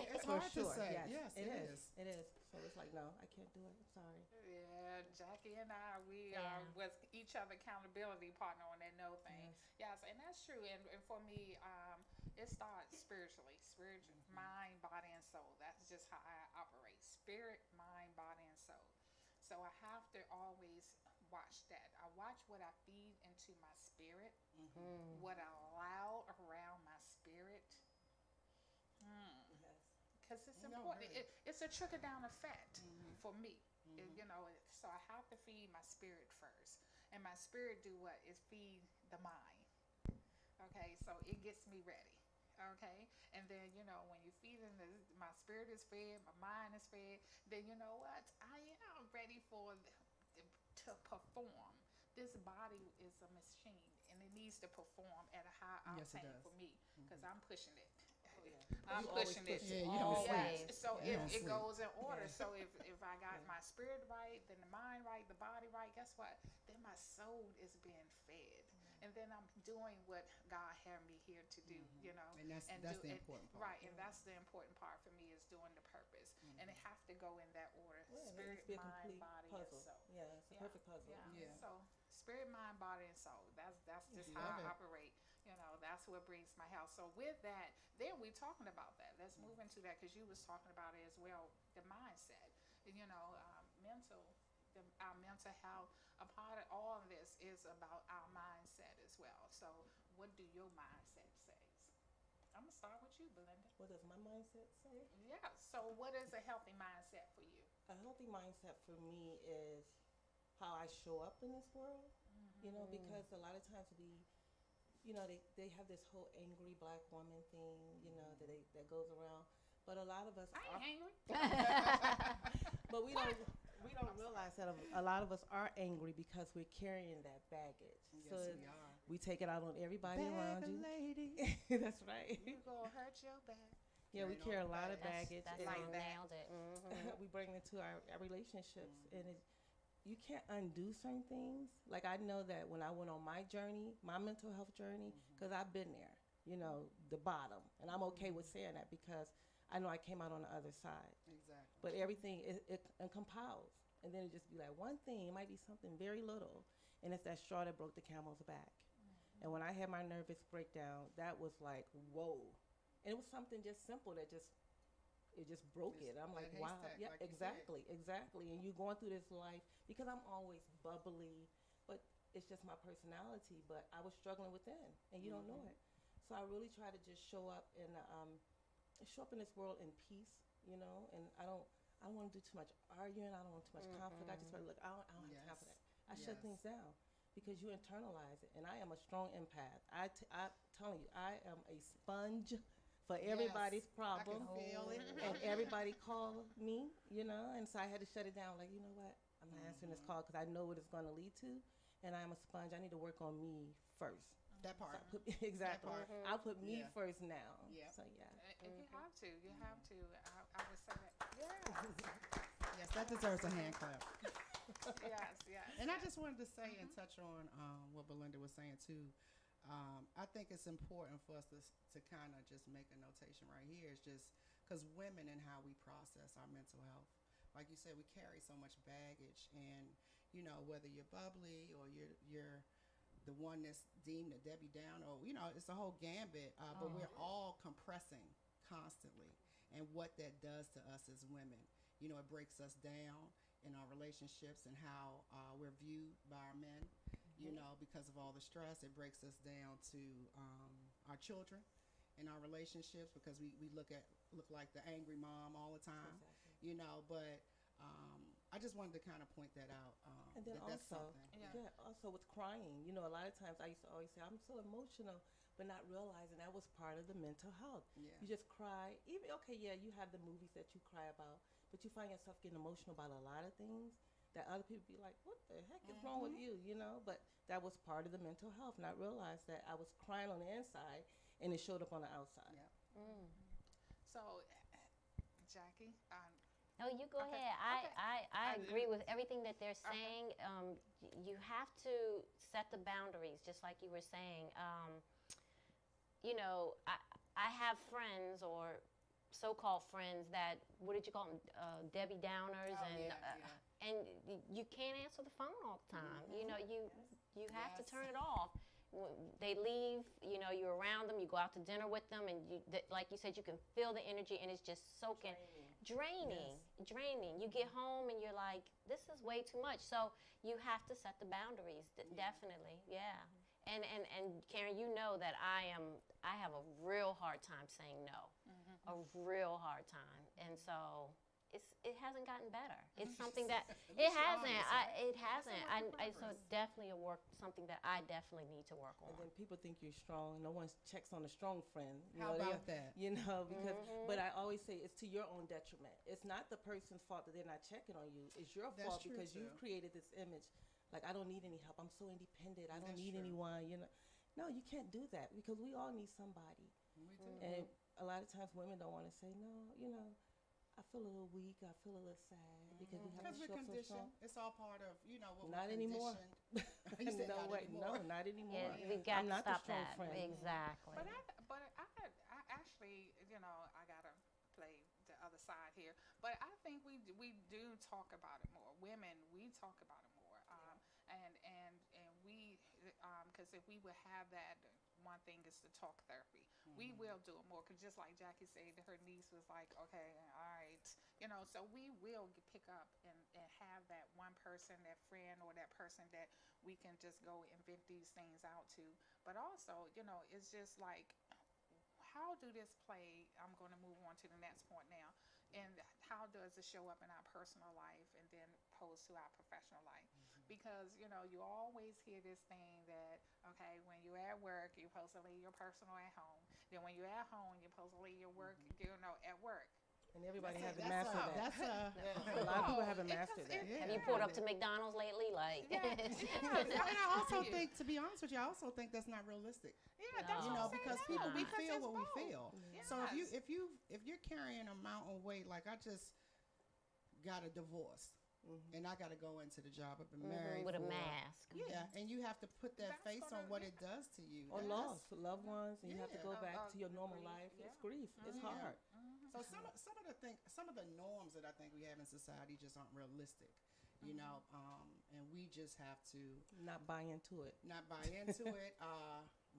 It's for hard sure. to say. Yes, Yes, it it is. It is. So it's like, no, I can't do it. I'm sorry. Yeah, Jackie and I, we Yeah. was each other accountability partner on that no thing. Yes, and that's true. And for me, it starts spiritually, mind, body, and soul. That's just how I operate: spirit, mind, body, and soul. So I have to always watch that. I watch what I feed into my spirit, what I allow around my spirit. Because it's No, important. very. It's a trickle down effect for me. You know, so I have to feed my spirit first, and my spirit do what? Is feed the mind. Okay, so it gets me ready. Okay, and then you know when you feed in my spirit is fed, my mind is fed. Then you know what? I am ready to perform. This body is a machine, and it needs to perform at a high Yes, it octane does. for me because I'm pushing it. I'm I'm always pushing it. Yeah, you don't Always. sleep. So You it, don't it sleep. goes in order. So if I got my spirit right, then the mind right, the body right, guess what? Then my soul is being fed. And then I'm doing what God had me here to do, you know. And that's the important part. Right, and that's the important part for me is doing the purpose. And it have to go in that order. Yeah, it Spirit, needs to be a mind, complete body, puzzle. and soul. Yeah, it's a perfect puzzle. Yeah. Yeah. So spirit, mind, body, and soul. That's just how Love I it. operate. You know, that's what brings my health. So with that, then we're talking about that. Let's move into that because you was talking about it as well, the mindset. And, you know, our mental health. A part of all of this is about our mindset as well. So what do your mindset says? I'm gonna start with you, Belinda. What does my mindset say? Yeah. So what is a healthy mindset for you? A healthy mindset for me is how I show up in this world. You know, because a lot of times they have this whole angry black woman thing, you know, that goes around. But a lot of us I are, ain't angry. but we don't realize that a lot of us are angry because we're carrying that baggage. Yes, So we are. we take it out on everybody around you. lady. That's right. You gonna hurt your back. Yeah, we carry a lot of baggage. That's and like that. nailed it. we bring it to our relationships, and you can't undo certain things. Like I know that when I went on my journey, my mental health journey, because I've been there, you know, the bottom, and I'm okay with saying that because I know I came out on the other side. Exactly. But everything it compiles, and then it just be like one thing. It might be something very little, and it's that straw that broke the camel's back. And when I had my nervous breakdown, that was like whoa, and it was something just simple that just it just broke It's it. I'm like, that wow, haystack, yeah, like you said. exactly. And you're going through this life because I'm always bubbly, but it's just my personality. But I was struggling within, and you don't know it. So I really try to just show up in this world in peace, And I don't want to do too much arguing. I don't want too much conflict. I just look. I don't have time for that. I shut Yes. things down because you internalize it, and I am a strong empath. I'm telling you, I am a sponge for everybody's problem. I can feel it. And everybody called me, and so I had to shut it down. Like, you know what? I'm not answering this call because I know what it's going to lead to, and I'm a sponge. I need to work on me first. That So part. I put, exactly. part. I'll put me Yeah. first now. Yeah. So yeah. And you have to. You have to. I would say that. Yes, that deserves a hand clap. Yes, yes. And I just wanted to say and touch on what Belinda was saying too. I think it's important for us to kind of just make a notation right here. It's just because women and how we process our mental health. Like you said, we carry so much baggage, and whether you're bubbly or you're the one that's deemed a Debbie Downer, or it's a whole gambit. But we're all compressing constantly, and what that does to us as women, it breaks us down in our relationships and how we're viewed by our men. Because of all the stress, it breaks us down to our children and our relationships because we look like the angry mom all the time. Exactly. But I just wanted to kind of point that out. And then that's also, something. also with crying, a lot of times I used to always say, I'm so emotional, but not realizing that was part of the mental health. Yeah. You just cry. Even, you have the movies that you cry about, but you find yourself getting emotional about a lot of things that other people be like, what the heck is wrong with you, But that was part of the mental health, not realize that I was crying on the inside and it showed up on the outside. Yeah. So, Jackie, No, you go Okay, ahead. okay. I agree with everything that they're saying. You have to set the boundaries, just like you were saying. I have friends or so-called friends that, what did you call them, Debbie Downers, and you can't answer the phone all the time. You have to turn it off. They leave, you're around them, you go out to dinner with them, and like you said, you can feel the energy, and it's just soaking. Draining. You get home and you're like, this is way too much. So you have to set the boundaries, definitely, yeah. And Karen, you know that I have a real hard time saying no, a real hard time, and so it hasn't gotten better. It's something that it hasn't. So it's definitely something that I definitely need to work on. And then people think you're strong. No one checks on a strong friend. How about that? Because, but I always say it's to your own detriment. It's not the person's fault that they're not checking on you. It's your That's fault true, because too. you've created this image. Like, I don't need any help. I'm so independent. I don't That's need true. anyone, No, you can't do that because we all need somebody. We do. And a lot of times women don't want to say, no, I feel a little weak. I feel a little sad because we have Because to we're show up so strong. conditioned. It's all part of, what Not we're anymore. conditioned. You said not anymore. No, not anymore. We got I'm to not the stop strong that. friend. Exactly. but I actually, I gotta play the other side here. But I think we do talk about it more. Women, we talk about it more. And we, because if we would have that, one thing is the talk therapy. We will do it more, because just like Jackie said, her niece was like, okay, all right, so we will pick up and have that one person, that friend or that person that we can just go and vent these things out to. But also, it's just like, how do this play? I'm going to move on to the next point now. And how does it show up in our personal life and then opposed to our professional life? Because, you always hear this thing that, okay, when you're at work, you're supposed to leave your personal at home. Then when you're at home, you're supposed to leave your work, at work. And everybody That's hasn't mastered that. That's a lot of people haven't mastered that. Have you pulled up to McDonald's lately? Like, And I also think, to be honest with you, I also think that's not realistic. Yeah, that's No. what I'm saying. Because No, people we because feel it's what we both. feel. Yes. So if you're carrying a mountain weight, like I just got a divorce, and I got to go into the job I've been married with a for. mask. Yeah, and you have to put that That's face on gonna- what it does to you. Or That's- lost loved ones, and you have to Yeah. go back to your normal grief, life. yeah. It's grief. It's Yeah. hard. So some of the norms that I think we have in society just aren't realistic, and we just have to Not buy into it. not buy into it,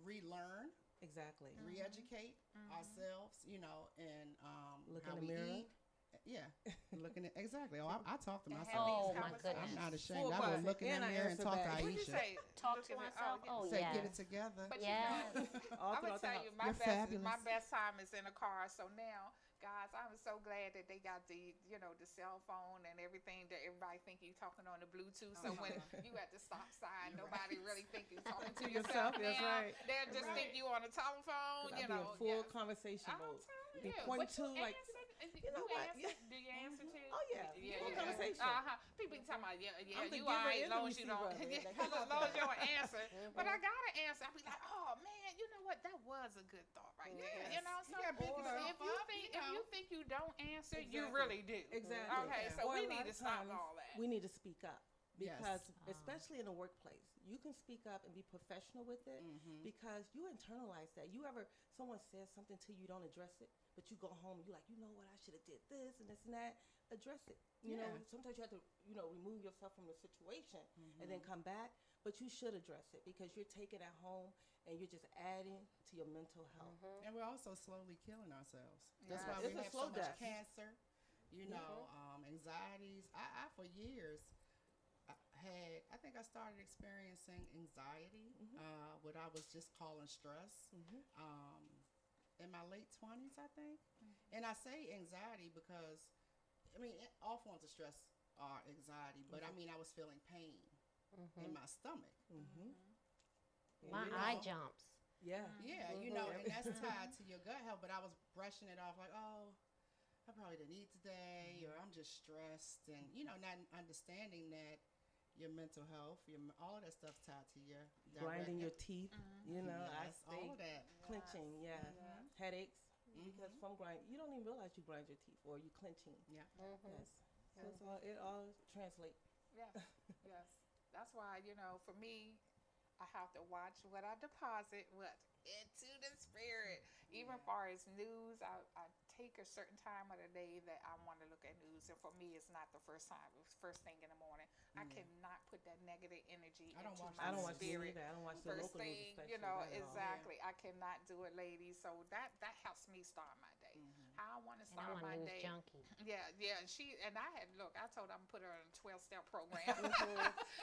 relearn Exactly. re-educate ourselves, you know, and Look how in the we mirror. eat. Yeah, looking at exactly. Oh, I talk to And myself. have these Oh, my conversations. I'm not ashamed. Full I will conversation. look in And the I mirror and answer talk to back. What'd you Aisha. say? Talk Look to in the- myself. Oh, Say, yeah. get it together. But Yes. All I'm gonna throughout the tell house. you, my You're best fabulous. time is in the car. So now, guys, I'm so glad that they got the, you know, the cell phone and everything that everybody think you talking on the Bluetooth. So when you at the stop sign, nobody really think you talking to yourself Yourself, that's now. right. They'll just think you on the telephone. I'll You be know, in full yes. conversation I'm mode. telling Be you. pointing But you to, like, answer? you know what? Answer? Do you answer to? Oh, yeah. Full conversation. People be talking about, I'm the you giver alright, as and long the as you don't, receiver of it. Like, as long as you don't answer. But I gotta answer. I be like, oh man, you know what? That was a good thought right there. You Yes. know, You so gotta pick or yourself if you up, think you know. you don't answer, you Exactly. really do. Exactly. Okay, so Or we a need lot to of stop times, all that. We need to speak up Yes. because, especially in the workplace, you can speak up and be professional with it because you internalize that. Someone says something to you, don't address it, but you go home and you're like, you know what, I should have did this and this and that. Address it. You know, Yeah. sometimes you have to, remove yourself from the situation and then come back, but you should address it because you're taking it home and you're just adding to your mental health. And we're also slowly killing ourselves. That's Yeah. why It's we a have slow so death. much cancer, anxieties. I for years I think I started experiencing anxiety, what I was just calling stress, in my late 20s, I think. And I say anxiety because, all forms of stress are anxiety, but I was feeling pain in my stomach. My eye jumps. Yeah. Yeah, and that's tied to your gut health, but I was brushing it off like, oh, I probably didn't eat today, or I'm just stressed, and, not understanding that your mental health, all of that stuff tied to your Grinding your direct- teeth, I Yes, stay all of that. clenching, headaches, because from grind, you don't even realize you grind your teeth or you clenching. Yeah. Yes. So it all translates. Yes, yes. That's why, for me, I have to watch what I deposit into the spirit. Even far as news, I take a certain time of the day that I want to look at news. And for me, it's not the first time. It's first thing in the morning. I cannot put that negative energy I don't into watch my I don't watch news spirit. either. I don't watch the First local news, thing, especially. Not at all. exactly. I cannot do it, ladies. So that helps me start my day. How I want to And start I'm my a news day. junkie. Yeah. And I told her I'm gonna put her on a 12-step program.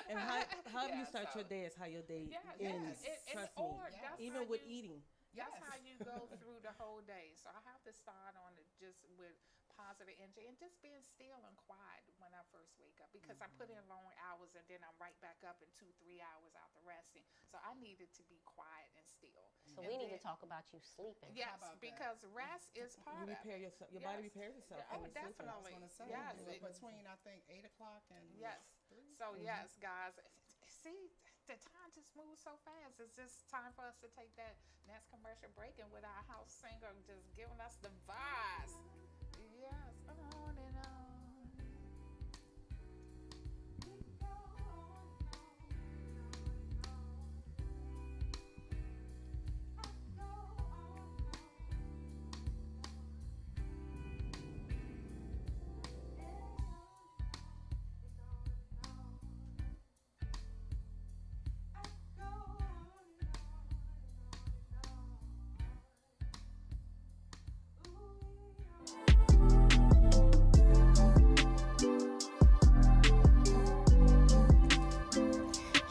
And how you Yeah, start so- your day is how your day Yeah, ends. Trust me. that's Even how with you- eating. That's Yes. how you go through the whole day. So I have to start on it just with positive energy and just being still and quiet when I first wake up because I put in long hours and then I'm right back up in 2-3 hours after resting. So I needed to be quiet and still. So And we need to then- talk about you sleeping. Yes, about that? because rest is part You of repair it. yourself. Your body Yes. repairs itself. Yeah, oh, when you sleep. definitely. I was gonna say, Yes, between I think 8 o'clock and Yes. 3. So yes, guys, see, the time just moves so fast. It's just time for us to take that next commercial break and with our house singer just giving us the vibes. Yes, on and on.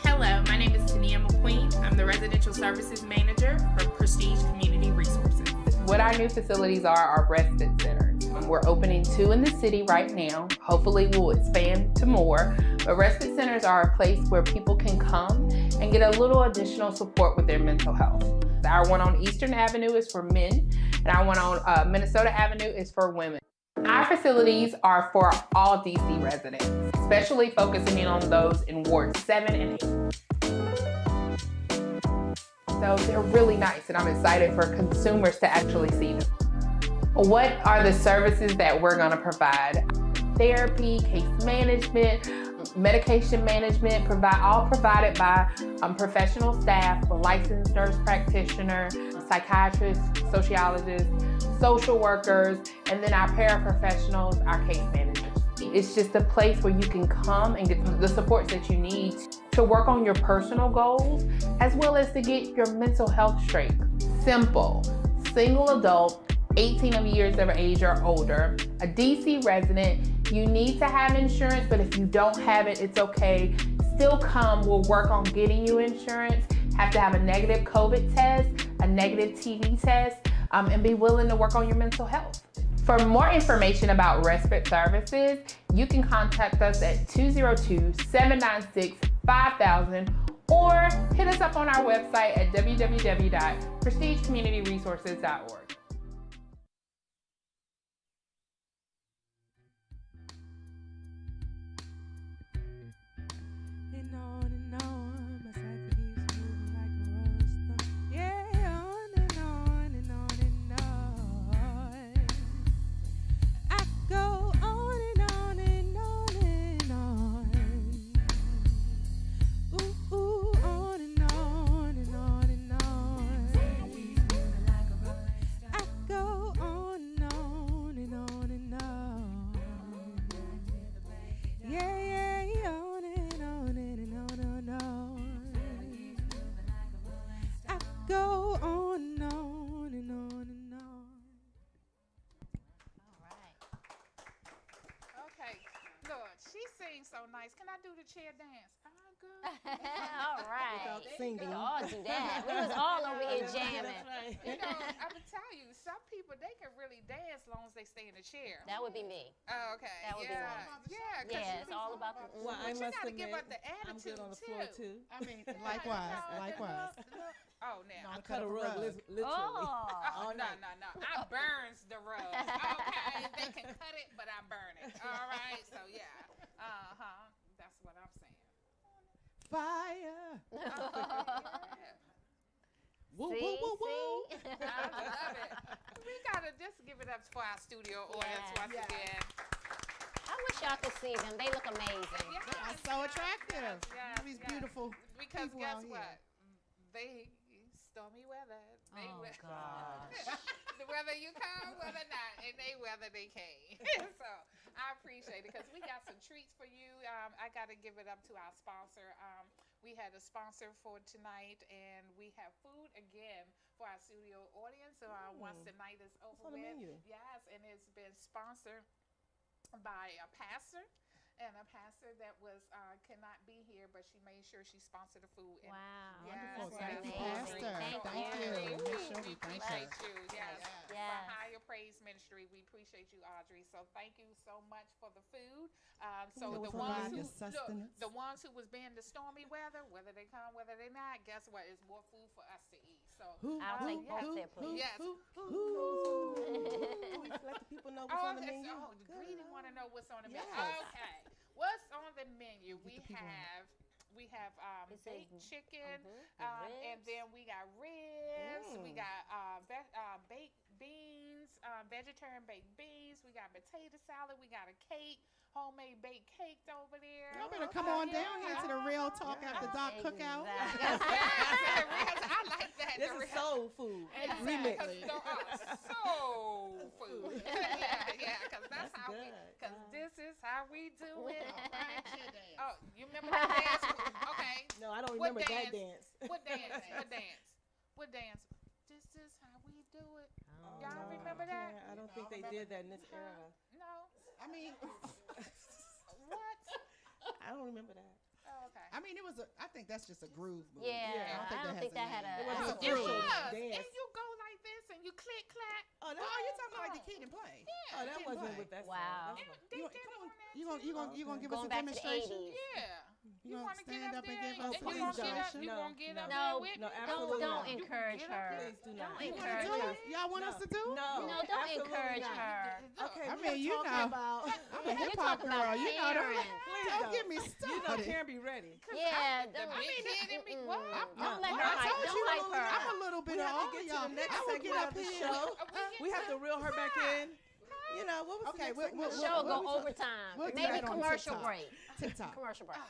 Hello, my name is Tania McQueen. I'm the Residential Services Manager for Prestige Community Resources. What our new facilities are respite centers. We're opening 2 in the city right now. Hopefully we'll expand to more. But respite centers are a place where people can come and get a little additional support with their mental health. Our one on Eastern Avenue is for men, and our one on Minnesota Avenue is for women. Our facilities are for all DC residents, especially focusing in on those in Wards 7 and 8. So they're really nice, and I'm excited for consumers to actually see them. What are the services that we're going to provide? Therapy, case management, medication management, all provided by professional staff, a licensed nurse practitioner, psychiatrists, sociologists, social workers, and then our paraprofessionals, our case managers. It's just a place where you can come and get the supports that you need to work on your personal goals, as well as to get your mental health straight. simple. Single adult, 18 years of age or older, a DC resident. You need to have insurance, but if you don't have it, it's okay. Still come, we'll work on getting you insurance. Have to have a negative COVID test, a negative TB test, and be willing to work on your mental health. For more information about respite services, you can contact us at 202-796-5000 or hit us up on our website at www.prestigecommunityresources.org. And on, my cycle keeps moving like a rolling stone. Yeah, on and on and on and on. I go on and on and on and on. Ooh, ooh, on and on and on and on. I go on and on and on and on. Yeah, yeah, on and on and on and on. I go on and on and on and on. All right. Okay, look, she sings so nice. Can I do the chair dance? Good. All right. Without singing. We all do that. We was all over here jamming. You know, I'm gonna tell you, some people they can really dance as long as they stay in the chair. That would be me. Oh, okay. That would be yeah. nice. Yeah, 'cause Yeah, you it's be- all about the. Well, I But you must gotta give admit, up the attitude I'm good on the floor too. I mean, likewise, likewise. Oh, now. I cut a rug, literally. Oh, no. I burns the rug. Okay, they can cut it, but I burn it. All right, so yeah. That's what I'm saying. Fire. Woo, See, woo, woo, woo. see? I love it. We gotta just give it up for our studio audience once again. I wish y'all could see them. They look amazing. Yes, They are so attractive. yes, These yes. beautiful Because people guess out here. what? They stormy weather. They Oh, we- gosh. Whether you come, whether not, and whether they came. So I appreciate it because we got some treats for you. I got to give it up to our sponsor. We had a sponsor for tonight, and we have food again for our studio audience. So once the night is over on the with, menu? yes, and it's been sponsored by a pastor. And a pastor that was cannot be here, but she made sure she sponsored the food. And Wow. yes, Wonderful. Thank Thank you, you, Pastor. Pastor. Thank you. Make sure we thank her. appreciate you. Yes. Yes. For Higher Praise Ministry, we appreciate you, Audrey. So thank you so much for the food. So You're the ones welcome. who Your sustenance. the ones who was being the stormy weather, whether they come, whether they not, guess what? It's more food for us to eat. So I'll take both there, please. yes. We let the people know what's on the menu. The greedy want to know what's on the menu. Yes. Okay, what's on the menu? We the people on have It says- baked chicken, the and ribs. then we got ribs. We got baked beans, vegetarian baked beans. We got potato salad. We got a cake, homemade baked cake over there. Y'all better come on down here to the Real Talk After Dark Cookout. Exactly. I like that. This the is real- soul food. Exactly, Remix. 'cause soul food. yeah, because that's how we, good. because this is how we do it. Oh, you remember that dance? Okay. No, I don't What remember that dance? dance. What dance? What dance? What dance? This is how we do it. Y'all No, remember that? I don't think they did that in this era. No. I mean, What? I don't remember that. Oh, okay. I mean, I think that's just a groove move. Yeah, I don't think that had a. It was that's a a It official thing. was. dance. And you go like this and you click clack. Oh, Oh, you're talking about like the Kid and Play. Oh, that Kid wasn't Play. with that Wow. song. Yeah, That's they You, did it come on on, that you gonna too. give us Going a back to the demonstration? 80s. Yeah. You gonna want to stand up and give us and a you gonna get up? demonstration? You No, gonna get up no. there with No, me? absolutely Don't not. encourage Get up her. there. Please do not. Don't You wanna encourage do her. it? Y'all want us to do? No, No, don't absolutely encourage not. her. Look, I mean, you talking know, about, I'm a You're hip hop talking about girl. You know, Karen. don't get me you know, started. Karen be ready. Yeah, the don't. big kid in me. What? Don't let Well, her I hype. told Don't you hype her. I'm a little bit We of have all to get to y'all. the next I will segment get up of the here. show. We have to to reel her back in. You know, what was Okay, the next segment? Show we'll- go overtime. we'll do Maybe that on commercial TikTok. break. TikTok. Commercial break.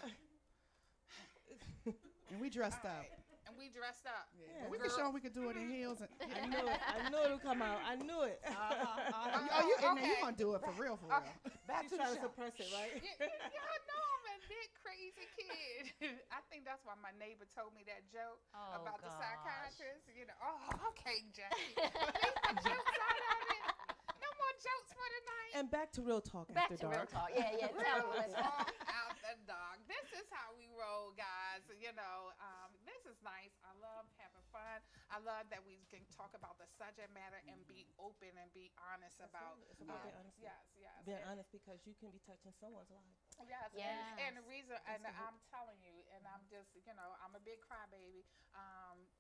And we dressed up. And we dressed up. Yeah, we can show 'em we could do it in heels. And, I knew it. I knew it would come out. I knew it. oh, you and then you okay. gonna do it for real, for real. Back She's to the trying to show. suppress it, right? Y'all know I'm a big crazy kid. I think that's why my neighbor told me that joke Oh, about the gosh. psychiatrist. You know, oh, okay, Jackie. Leave the jokes out of it. No more jokes for tonight. And back to Real Talk Back After to real Dark. talk. Yeah, yeah. Tell Real me. talk out the dog. This is how we roll, guys. You know, this is nice. I love having fun. I love that we can talk about the subject matter and be open and be honest about. right. It's about being honest. Yes, yes. Being And- honest, because you can be touching someone's life. Yes, Yes. And the reason, and the I'm telling you, and I'm just, you know, I'm a big crybaby,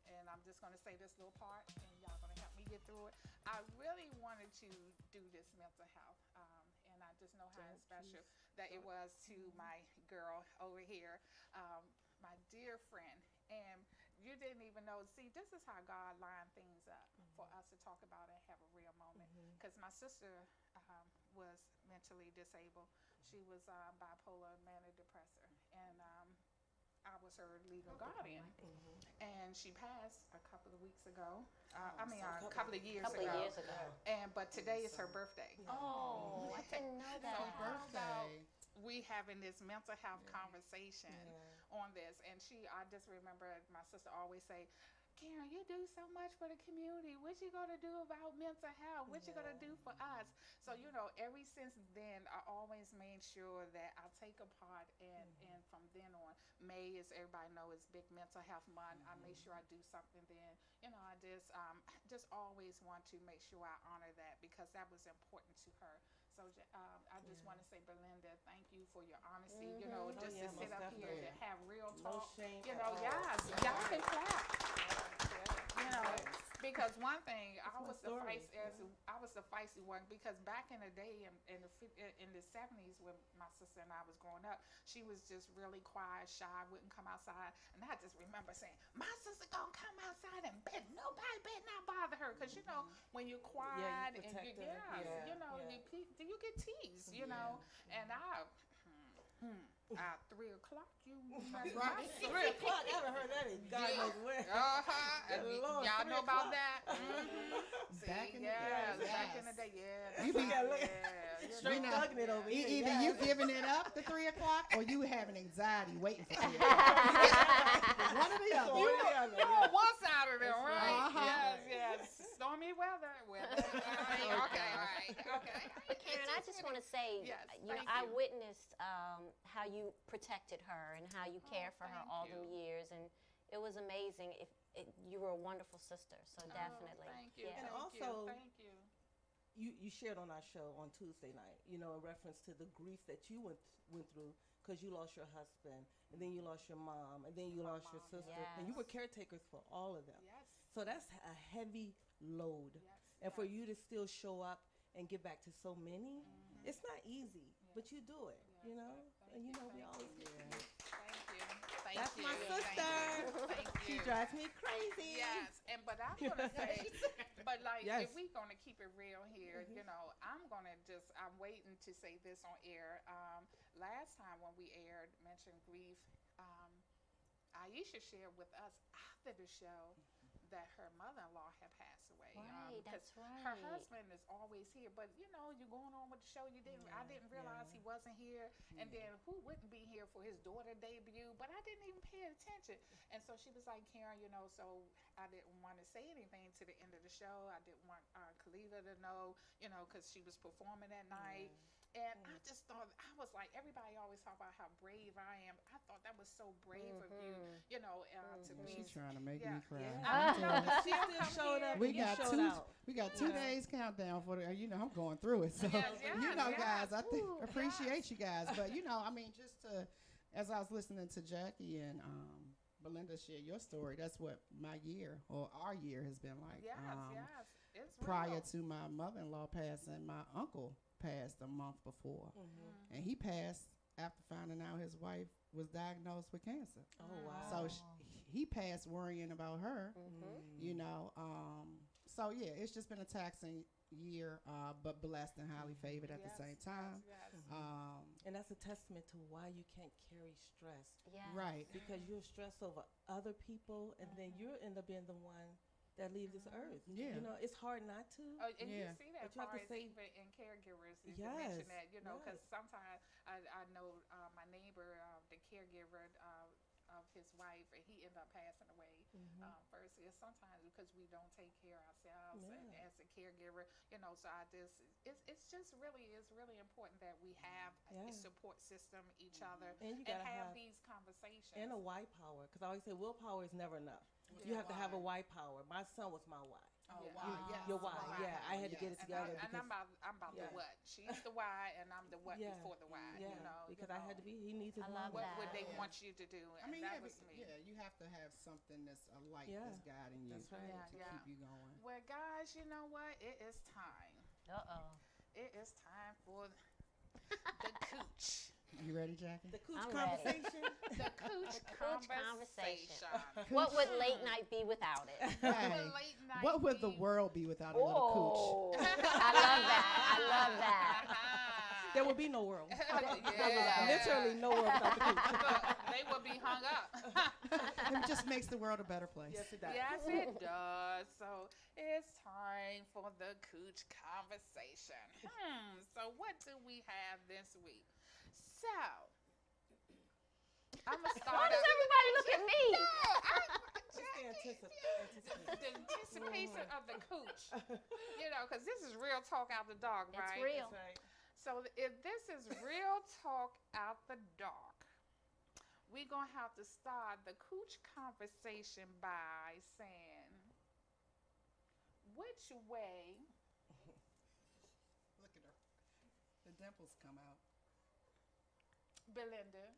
and I'm just going to say this little part, and y'all going to help me get through it. I really wanted to do this mental health, and I just know how special that it was to my girl over here, my dear friend, and you didn't even know. See, this is how God lined things up for us to talk about and have a real moment. Because my sister was mentally disabled. She was bipolar manic depressor, and I was her legal guardian. And she passed a couple of weeks ago. A couple of years Couple ago. of years ago. But today is her birthday. Oh, I didn't know that. Birthday. We having this mental health conversation on this, and I just remember my sister always say, Karen, you do so much for the community. What you gonna do about mental health? What you gonna do for us? So, you know, ever since then, I always made sure that I take a part, and from then on, May, as everybody knows, is Big Mental Health Month. I make sure I do something then. You know, I just always want to make sure I honor that, because that was important to her. So I just want to say, Belinda, thank you for your honesty. You know, just to sit up here to have real No talk. shame You at know, all. yes, y'all can clap. You know, because one thing, I my was the story, feisty one, because back in the day, in the 70s, when my sister and I was growing up, she was just really quiet, shy, wouldn't come outside, and I just remember saying, my sister gonna come outside and nobody better not bother her, because you know, when you're quiet and you, protective, you know, you get teased, you know, and at 3 o'clock, you Right. 3 o'clock. I haven't heard that in God knows where. Lord, y'all 3 know about o'clock. that. Back in the Yeah, day, back in yes. the day, You be- Straight thugging it over here. Either you giving it up to 3 o'clock, or you having anxiety waiting for 3 o'clock. One or the other. You on one side of them, right? Uh-huh. Yes. Stormy weather. Okay, all right. Okay. Karen, I just want to say, Yes, you know, thank I you. witnessed how you protected her and how you cared for her thank all you. them years, and it was amazing. You were a wonderful sister, so definitely. Thank you. Yeah. And Thank also- you. Thank you. You shared on our show on Tuesday night, you know, in reference to the grief that you went through, because you lost your husband, and then you lost your mom, and then you My lost your mom, sister, and you were caretakers for all of them. Yes. So that's a heavy load. Yes. And for you to still show up and give back to so many, it's not easy, but you do it, you know? And you know, we always Thank you. Thank That's you. my sister. Thank She you. drives me crazy. Yes, but I'm gonna say, but like, Yes. if we're gonna keep it real here, you know, I'm waiting to say this on air. Last time when we aired, mentioned grief, Aisha shared with us after the show that her mother-in-law had passed away. Right, 'cause that's right. Her husband is always here, but you know, you're going on with the show. I didn't realize he wasn't here, and then who wouldn't be here for his daughter debut? But I didn't even pay attention, and so she was like, Karen, you know, so I didn't want to say anything to the end of the show. I didn't want Kalila to know, you know, because she was performing that night. And I just thought, I was like, everybody always talk about how brave I am. I thought that was so brave of you, you know, to be. She's trying to make me cry. I know, but She still showed up. We and you got showed two. out. We got 2 days countdown for the. You know, I'm going through it, so you know, guys. I think appreciate you guys, but you know, I mean, just to, as I was listening to Jackie and Belinda share your story, that's what my year or our year has been like. Yes, it's Prior real. to my mother-in-law passing, my uncle passed a month before, and he passed after finding out his wife was diagnosed with cancer. Oh, wow. So he passed worrying about her, you know. So yeah, it's just been a taxing year, but blessed and highly favored at the same time. Yes. And that's a testament to why you can't carry stress. Yeah. Right. Because you're stressed over other people, and then you end up being the one that leaves this earth. Yeah. You know, it's hard not to. Oh, and Yeah. you see that But you have to part say- even in caregivers. You Yes, mention that, you know, because yes. sometimes I know my neighbor, the caregiver of his wife, and he ended up passing away first. Is sometimes because we don't take care of ourselves and as a caregiver, you know. So it's just really important that we have a support system, each other, And you and gotta have have these conversations. and a why power, because I always say willpower is never enough. You have to have a why power. My son was my why. Oh, Yeah. wow. Yes. Your why, yeah. I had to get it And together. I'm about the Yeah. what. She's the why, and I'm the what Yeah. before the why. Yeah, You know, because I had to be. He needs his I love mama. What would that. they Yeah. want you to do? I And mean, that yeah, was me. you have to have something that's a light Yeah. that's guiding you That's right. to Yeah. keep you going. Well, guys, you know what? It is time. Uh-oh. It is time for the cooch. You ready, Jackie? The cooch I'm ready. conversation. The cooch conversation. conversation. What would late night be without it? Hey, Late night what would the tea. world be without a little Oh, I love that. I love that. There will be no world. Yeah. Literally no world without the cooch. Look, they will be hung up. cooch? It just makes the world a better place. Yes, it does. Yes, it does. So it's time for the cooch conversation. So what do we have this week? So I'm gonna start. Why does everybody look at me? Just the anticipation. The anticipation of the cooch. You know, because this is real talk out the dog, It's right? real. That's right. So if this is real talk out the dark, we're going to have to start the cooch conversation by saying, which way, Look at her. The dimples come out. Belinda,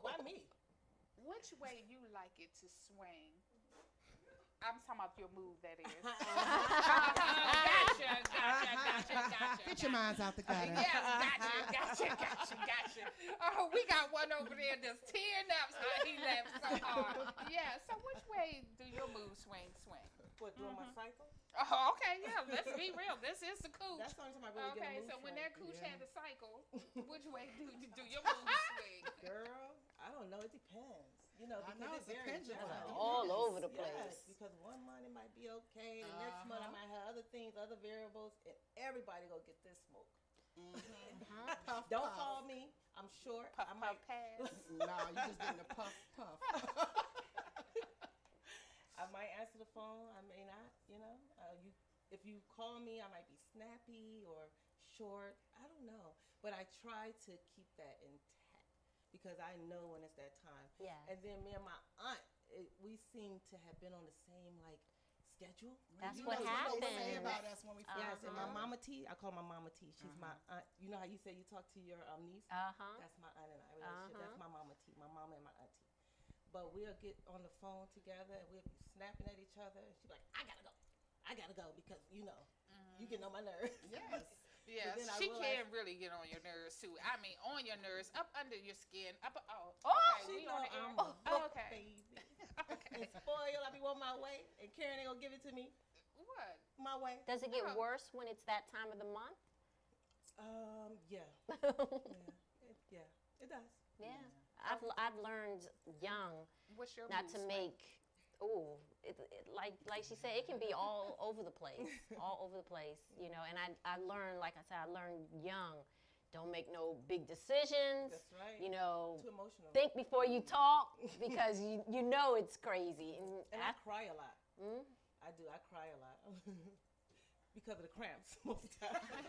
Why me? which way you like it to swing? I'm talking about your move, that is. Gotcha. Get your minds out the gutter. Yes, gotcha. Oh, we got one over there that's tearing up. So he laughed so hard. Yeah, so which way do your move swing? What, doing my cycle? Oh, okay, yeah, let's be real. This is the cooch. That's the only time I really Okay, get a move so when swing. that cooch Yeah. had the cycle, which way do your move swing? Girl, I don't know. It depends. You know, I because know, it's it's a very pendulum. general. All over the Yes, place. because one month it might be okay, the next month I might have other things, other variables, and everybody gonna get this smoke. Puff, Don't puff. call me. I'm short. Puff, I might. pass. No, you just getting a puff, puff. I might answer the phone. I may not. You know, if you call me, I might be snappy or short. I don't know, but I try to keep that intact because I know when it's that time. Yeah. And then me and my aunt, we seem to have been on the same like schedule. That's You what know what they say happens. about us when we Yes, and my Uh-huh. mama T, I call my mama T. She's my aunt. You know how you say you talk to your niece? Uh-huh. That's my aunt and I relationship. That's my mama T, my mama and my auntie. But we'll get on the phone together and we'll be snapping at each other. And she'll be like, I gotta go because, you know, you get on my nerves. Yes. Yes, then I she realized- can really get on your nerves too. I mean, on your nerves, up under your skin, up. Oh, Oh, okay, She we know on the air. I'm a book okay, baby. okay. And spoiled, I be on my way. And Karen ain't gonna give it to me What? my way. Does it get Yeah. worse when it's that time of the month? Yeah. Yeah. It does. Yeah. I've learned young What's your not mood to swing? make. Oh, like she said, it can be all over the place, all over the place, you know. And I learned, like I said, I learned young. Don't make no big decisions. That's right. You know, Too emotional. think before you talk because you know it's crazy. And I cry a lot. Mm? I do. I cry a lot. Because of the cramps most of the time.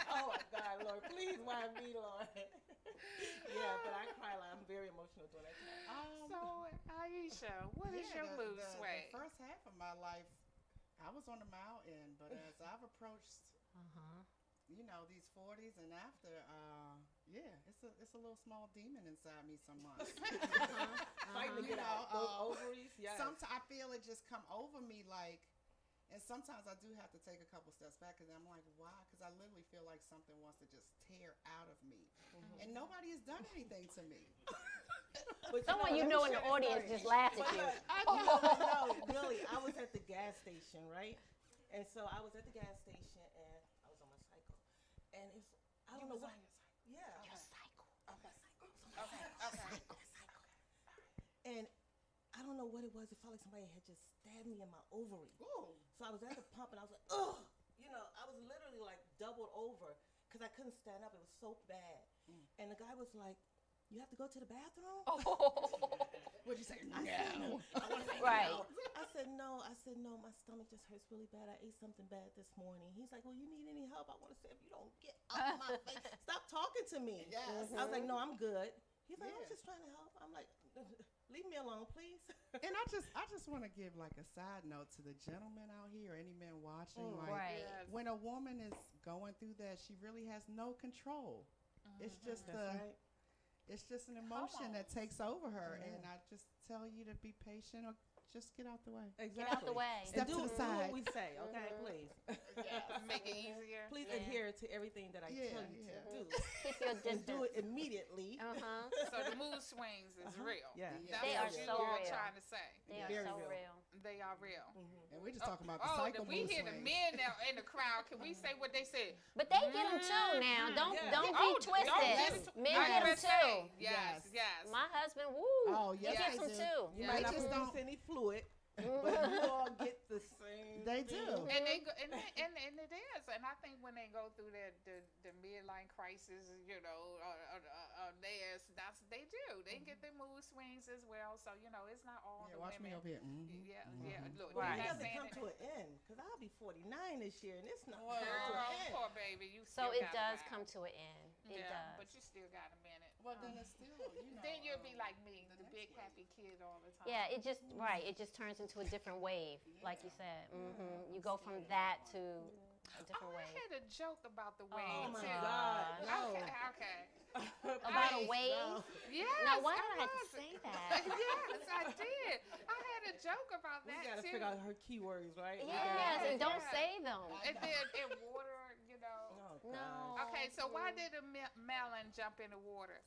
Oh my God, Lord, please, why me, Lord? Yeah, but I cry a lot. I'm very emotional during that time. So, Aisha, what is your mood swing? The first half of my life, I was on the mountain, but as I've approached, you know, these 40s and after, it's a little small demon inside me some months. Fighting to You get know, out those ovaries. Yes. Sometimes I feel it just come over me like, and sometimes I do have to take a couple steps back because I'm like, why? Because I literally feel like something wants to just tear out of me, and nobody has done anything to me. But Someone let you me know in share the this audience story. just laughed at But you. look, no, really, I was at the gas station, right? And so I was at the gas station and I was on my cycle, and it's I don't know why. Yeah. Your cycle. Okay. And I don't know what it was. It felt like somebody had just stabbed me in my ovary. Ooh. So I was at the pump and I was like, ugh. You know, I was literally like doubled over because I couldn't stand up. It was so bad. And the guy was like, you have to go to the bathroom? What'd you say? I said no. I wanna say Right. no. I said no. I said no. My stomach just hurts really bad. I ate something bad this morning. He's like, well, you need any help? I want to say, if you don't get off my face, stop talking to me. Yes. I was like, no, I'm good. He's like, I was Yeah. just trying to help. I'm like, leave me alone, please. And I just want to give like a side note to the gentlemen out here, any men watching. Like, Right. Yes. when a woman is going through that, she really has no control. It's just That's right. it's just an emotion that takes over her. Yeah. And I just tell you to be patient or just get out the way. Exactly. Get out the way. Step And to the do side. what we say, okay, please. Make it easier. Please Yeah. adhere to everything that I Yeah, tell you yeah. to do. Keep your And do distance. it immediately. Uh-huh. So the mood swings is real. Yeah. That's They what are you so all real. trying to say. They are Very so real. real. They are real. And we're just talking about the Oh, cycle we mood hear the swings. men now in the crowd. Can we say what they said? But they get them too now. Don't Yeah. don't Oh, be twisted. don't get it- Men I get them gotta say, too. Yes, yes. My husband, woo. Oh, he yes, gets they them do. too. You Yeah. might They not just produce don't- any fluid, but you all get the same. They thing. do. And they go, and it is, and I think when they go through the midline crisis, you know, they do. They get their mood swings as well. So you know, it's not all Yeah, the watch me women. over here. Yeah, yeah. Look, Right. they're It not doesn't saying come it. to an end because I'll be 49 this year, and it's not Girl, coming to an end. poor baby, you So still it got a does while. come to an end. It Yeah, does. but you still got a minute. Well, then it's still, you know. Then you'll be like me, the next big wave. happy kid all the time. Yeah, it just right. It just turns into a different wave, like you said. You go from that to a different Oh, I wave. had a joke about the Oh, wave my too. God, no. Okay. About a wave. Yes. Now, why did I have was. to say that? Yes, I did. I had a joke about We that gotta too. figure out her keywords, right? Yes, and don't Yeah. say them. And then in water, you know. Oh, No. God. Okay, so why did a melon jump in the water?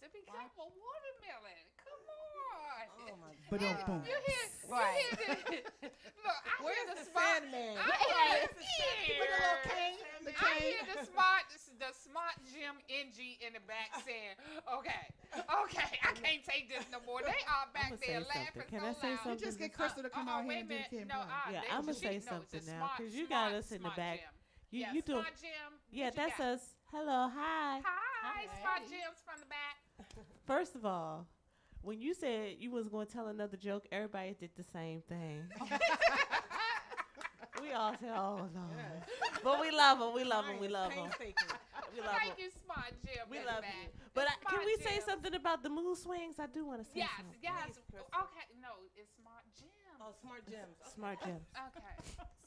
To become a watermelon. Come on. Oh my But God. boom. You hear? Right. You hear the, look, I Where's hear the the smart. Sandman? I Right. hear, With the little cane? The I cane? hear the smart Jim NG in the back saying, "Okay, I can't take this no more." They are back I'ma there say laughing something. so Can I say loud. You something? just get Crystal to come out wait here a and do the minute. kid No, play. Yeah, they- I'ma she- say no, it's a something now, smart- 'cause you got smart- us in the smart back. Jim. You Yeah, you do. Smart Jim. Yeah, what you that's got? us. Hello, hi. Hi, Hey. Smart Jim's from the back. First of all, when you said you was going to tell another joke, everybody did the same thing. We all said, "Oh no," but we love them. We love them. We love them. Painstaking. We love Thank them. you, Smart Jim. We in love the back. you. But It's can Smart we say Jim. something about the mood swings? I do want to say Yes, something. yes. Okay, no, it's Smart Jim. Oh, smart gems. Okay. Smart Jim. Okay.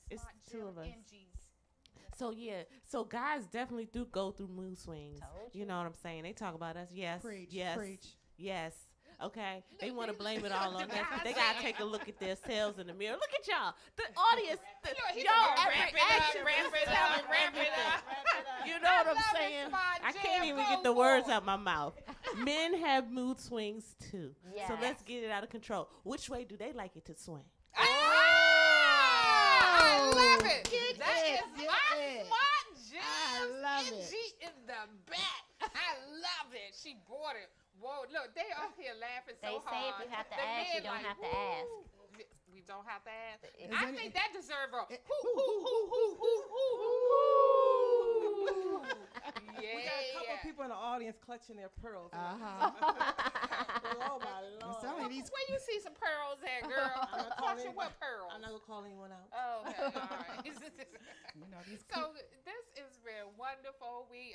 It's Smart two Jim of us. NGs. So yeah, so guys definitely do go through mood swings. Told You you. know what I'm saying? They talk about us. Yes. Preach, yes. preach. Yes. Okay. They want to Look, blame it look, all on the us. guys They gotta say- take a look at themselves in the mirror. Look at y'all. The audience. He Yo, gonna every wrap it up, action wrap is it telling up, wrap it everything. up. You know what I I'm love it, saying? Smart I Jim. can't even Go get the for words it. out my mouth. Men have mood swings too. So let's Yes. get it out of control. Which way do they like it to swing? I love it. Get That it, is get my it. Smart Jim. I love it. NG in the back. I love it. She bought it. Whoa, look, they up here laughing They so say if hard. you have to The ask, you men don't like, have to woo. ask. We don't have to ask. Is I any- think that deserves a it- yeah. We got a couple people in the audience clutching their pearls. Uh-huh. Oh my I'm Lord. telling you, these Where you see some pearls at, girl? I'm not calling Clutching anybody- what pearls? I'm not gonna call anyone out. Oh, okay, all right. you know, these So this is real wonderful. We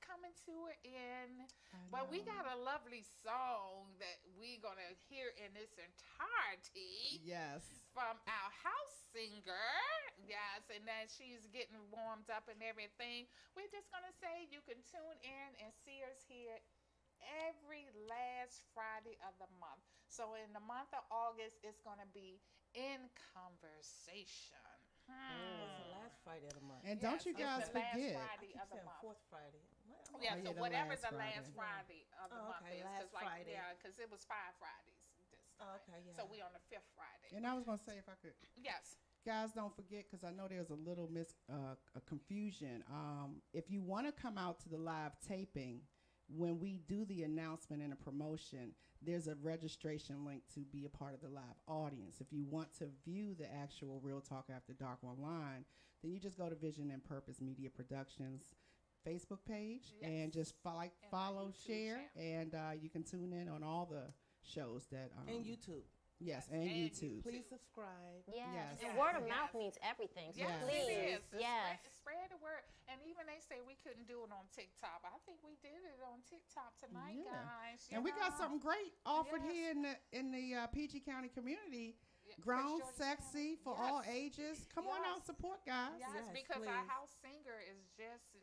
coming to an end, but we got a lovely song that we're gonna hear in its entirety Yes. from our house singer. Yes, and then she's getting warmed up and everything. We're just gonna say you can tune in and see us here every last Friday of the month. So in the month of August, it's gonna be In Conversation. It's the last Friday of the month. And don't Yes, you it's guys the last forget. Friday Keep of the saying month. fourth Friday. What? Yeah, Oh, yeah, so the whatever last the Friday. last Friday of the Oh, month okay, is, last cause like Friday. yeah, because it was 5 Fridays this time. Oh, okay, yeah. So we on the 5th Friday. And I was going to say, if I could, Yes. guys, don't forget, because I know there's a little a confusion. If you want to come out to the live taping, when we do the announcement and a promotion, there's a registration link to be a part of the live audience. If you want to view the actual Real Talk After Dark online, then you just go to Vision and Purpose Media Productions, Facebook page Yes. and just And follow, my YouTube share, channel. and you can tune in on all the shows that And YouTube. yes, Yes, and and YouTube. Please subscribe. Yes. Yes. And word of Yes. mouth means everything. So Yes, Yes. it please. is. Yes. Spread the word. And even they say we couldn't do it on TikTok. I think we did it on TikTok tonight, Yeah. guys. you And we got know? something great offered Yes. here in the PG County community. Yeah, Grown, Prince George's sexy, County. for Yes. all ages. Come on out, Yes. support, guys. Yes, Yes, because our please. house singer is just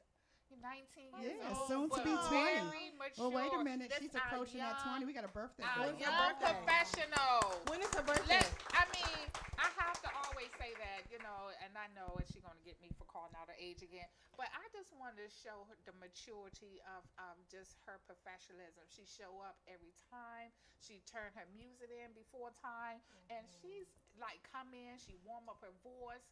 19 years Yeah, old. soon to but be 20. very mature. Well, wait a minute. This She's our approaching that 20. young- We got a birthday. Our girl. When's your young birthday? professional. When is her birthday? I mean, I have to always say that, and I know and she's gonna get me for calling out her age again. But I just wanted to show her the maturity of just her professionalism. She show up every time. She turn her music in before time, and she's like come in. She warm up her voice.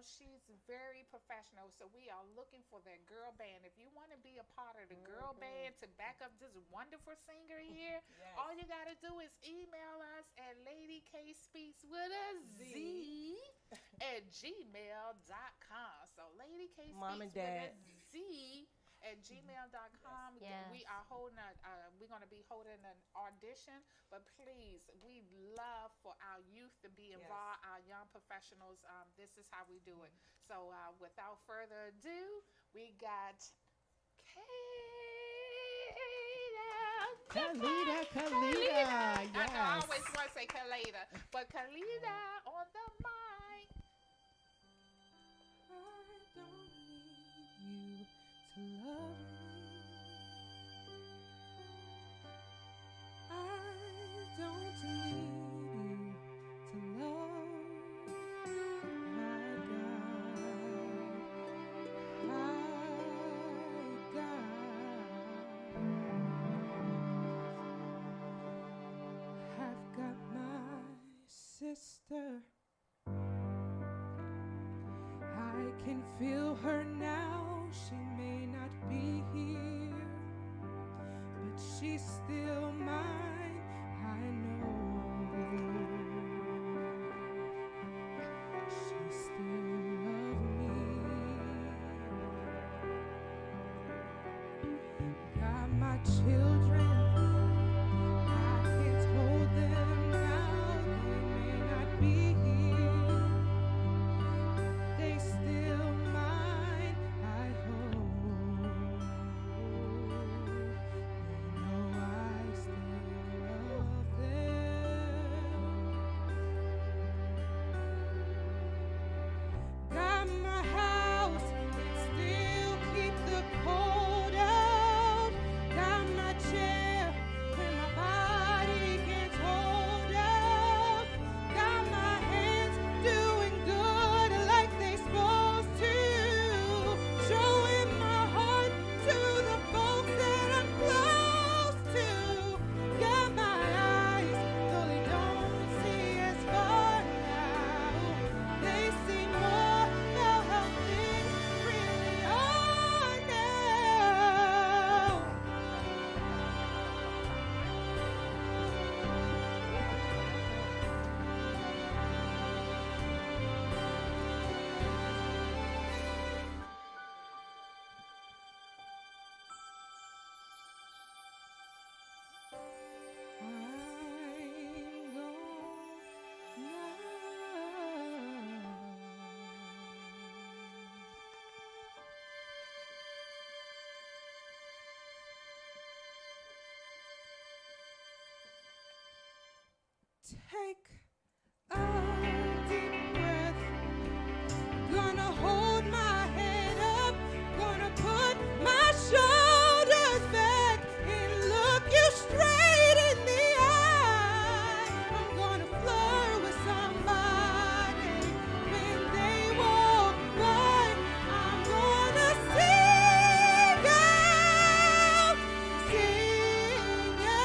She's very professional. So we are looking for that girl band. If you want to be a part of the girl band to back up this wonderful singer here, all you got to do is email us at Lady K Speaks with a Z at gmail.com. So Lady K Speaks Mom and with Dad. a Z at gmail.com. Yes. We are we're going to be holding an audition, but please, we love for our youth to be involved, our young professionals. This is how we do it. So without further ado, we got Kalita. I know, I Yes. always want to say Kalita, but Kalita on the mic. I don't need you to love me. I don't need you to love my God. I've got my sister. I can feel her now. She may not be here, but she's still mine. I know she still loves me. Got my children. I can't hold them now. They may not be here. They still mine, I hope. They know I still love them. Got my house, still keep the cold out. Got my chair when my body gets hold out. Got my hands doing good like they supposed to. Showing my heart to the folks that I'm close to. Got my eyes, though they don't see as far now. They see more of how things really are now. I'm Take a deep breath. Gonna hold my head up. Gonna put my shoulders back and look you straight in the eye. I'm gonna flirt with somebody when they walk by. I'm gonna sing out, sing out.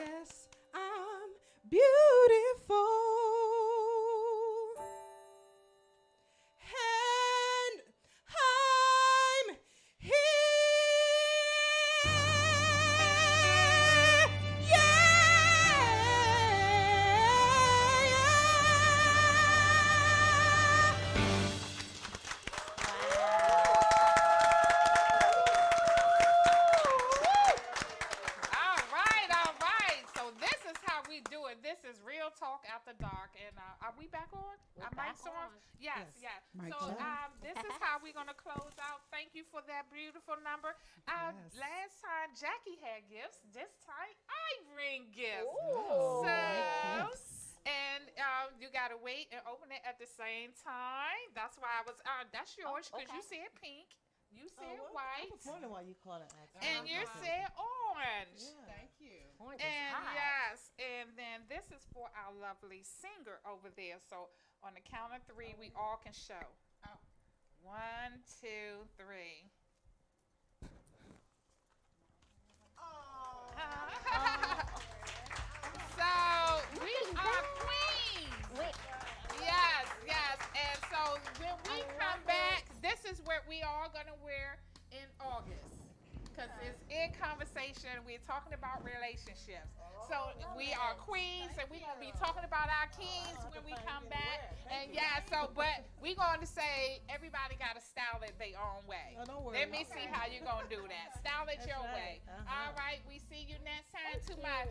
Yes, I'm beautiful. And I'm here. All right. So this is how we do it. This is Real Talk After Dark. And are we back on? We're Our back mics on? on. Yes, yes. Mic So check. this is how we're going to close out. Thank you for that beautiful number. Yes. Last time Jackie had gifts. This time I bring gifts. Ooh. So, Gifts. and you got to wait and open it at the same time. That's why I was, that's yours because you okay. said pink. You said I white. was wondering why you call it accent. And you said orange. Yeah. Thank you. Orange is And hot. yes, and then this is for our lovely singer over there. So on the count of three, we all can show. Oh. 1, 2, 3. So we are queens. Wait, Yes, yes. And so when we come back, this is what we are going to wear in August. Because it's in conversation. We're talking about relationships. So we are queens, and we're going to be talking about our kings when we come back. And yeah, so, but we're going to say everybody got to style it their own way. Oh, don't worry. Let me see how you're going to do that. Style it That's your right. way. Uh-huh. All right, we see you next time. To my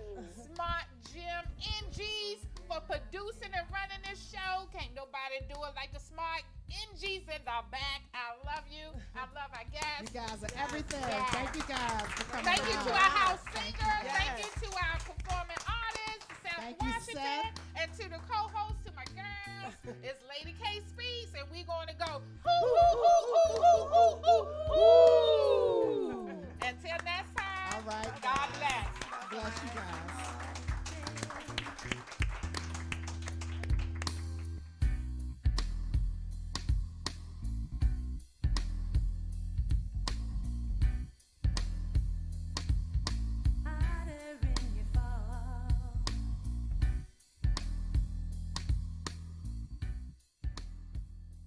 smart Jim NGs for producing and running this show. Can't nobody do it like the smart NGs in the back. I love you. I love our You guests. guys are everything. Yes. Thank you guys for coming Thank you to out. our house Thank singer. you. Thank you to our performing artists, South Thank you, Washington, Seth. and to the co-host, to my girls. It's Lady K Speaks, and we're going to go hoo hoo hoo hoo hoo hoo hoo hoo. Until next time. All right. God bless. Bless you guys.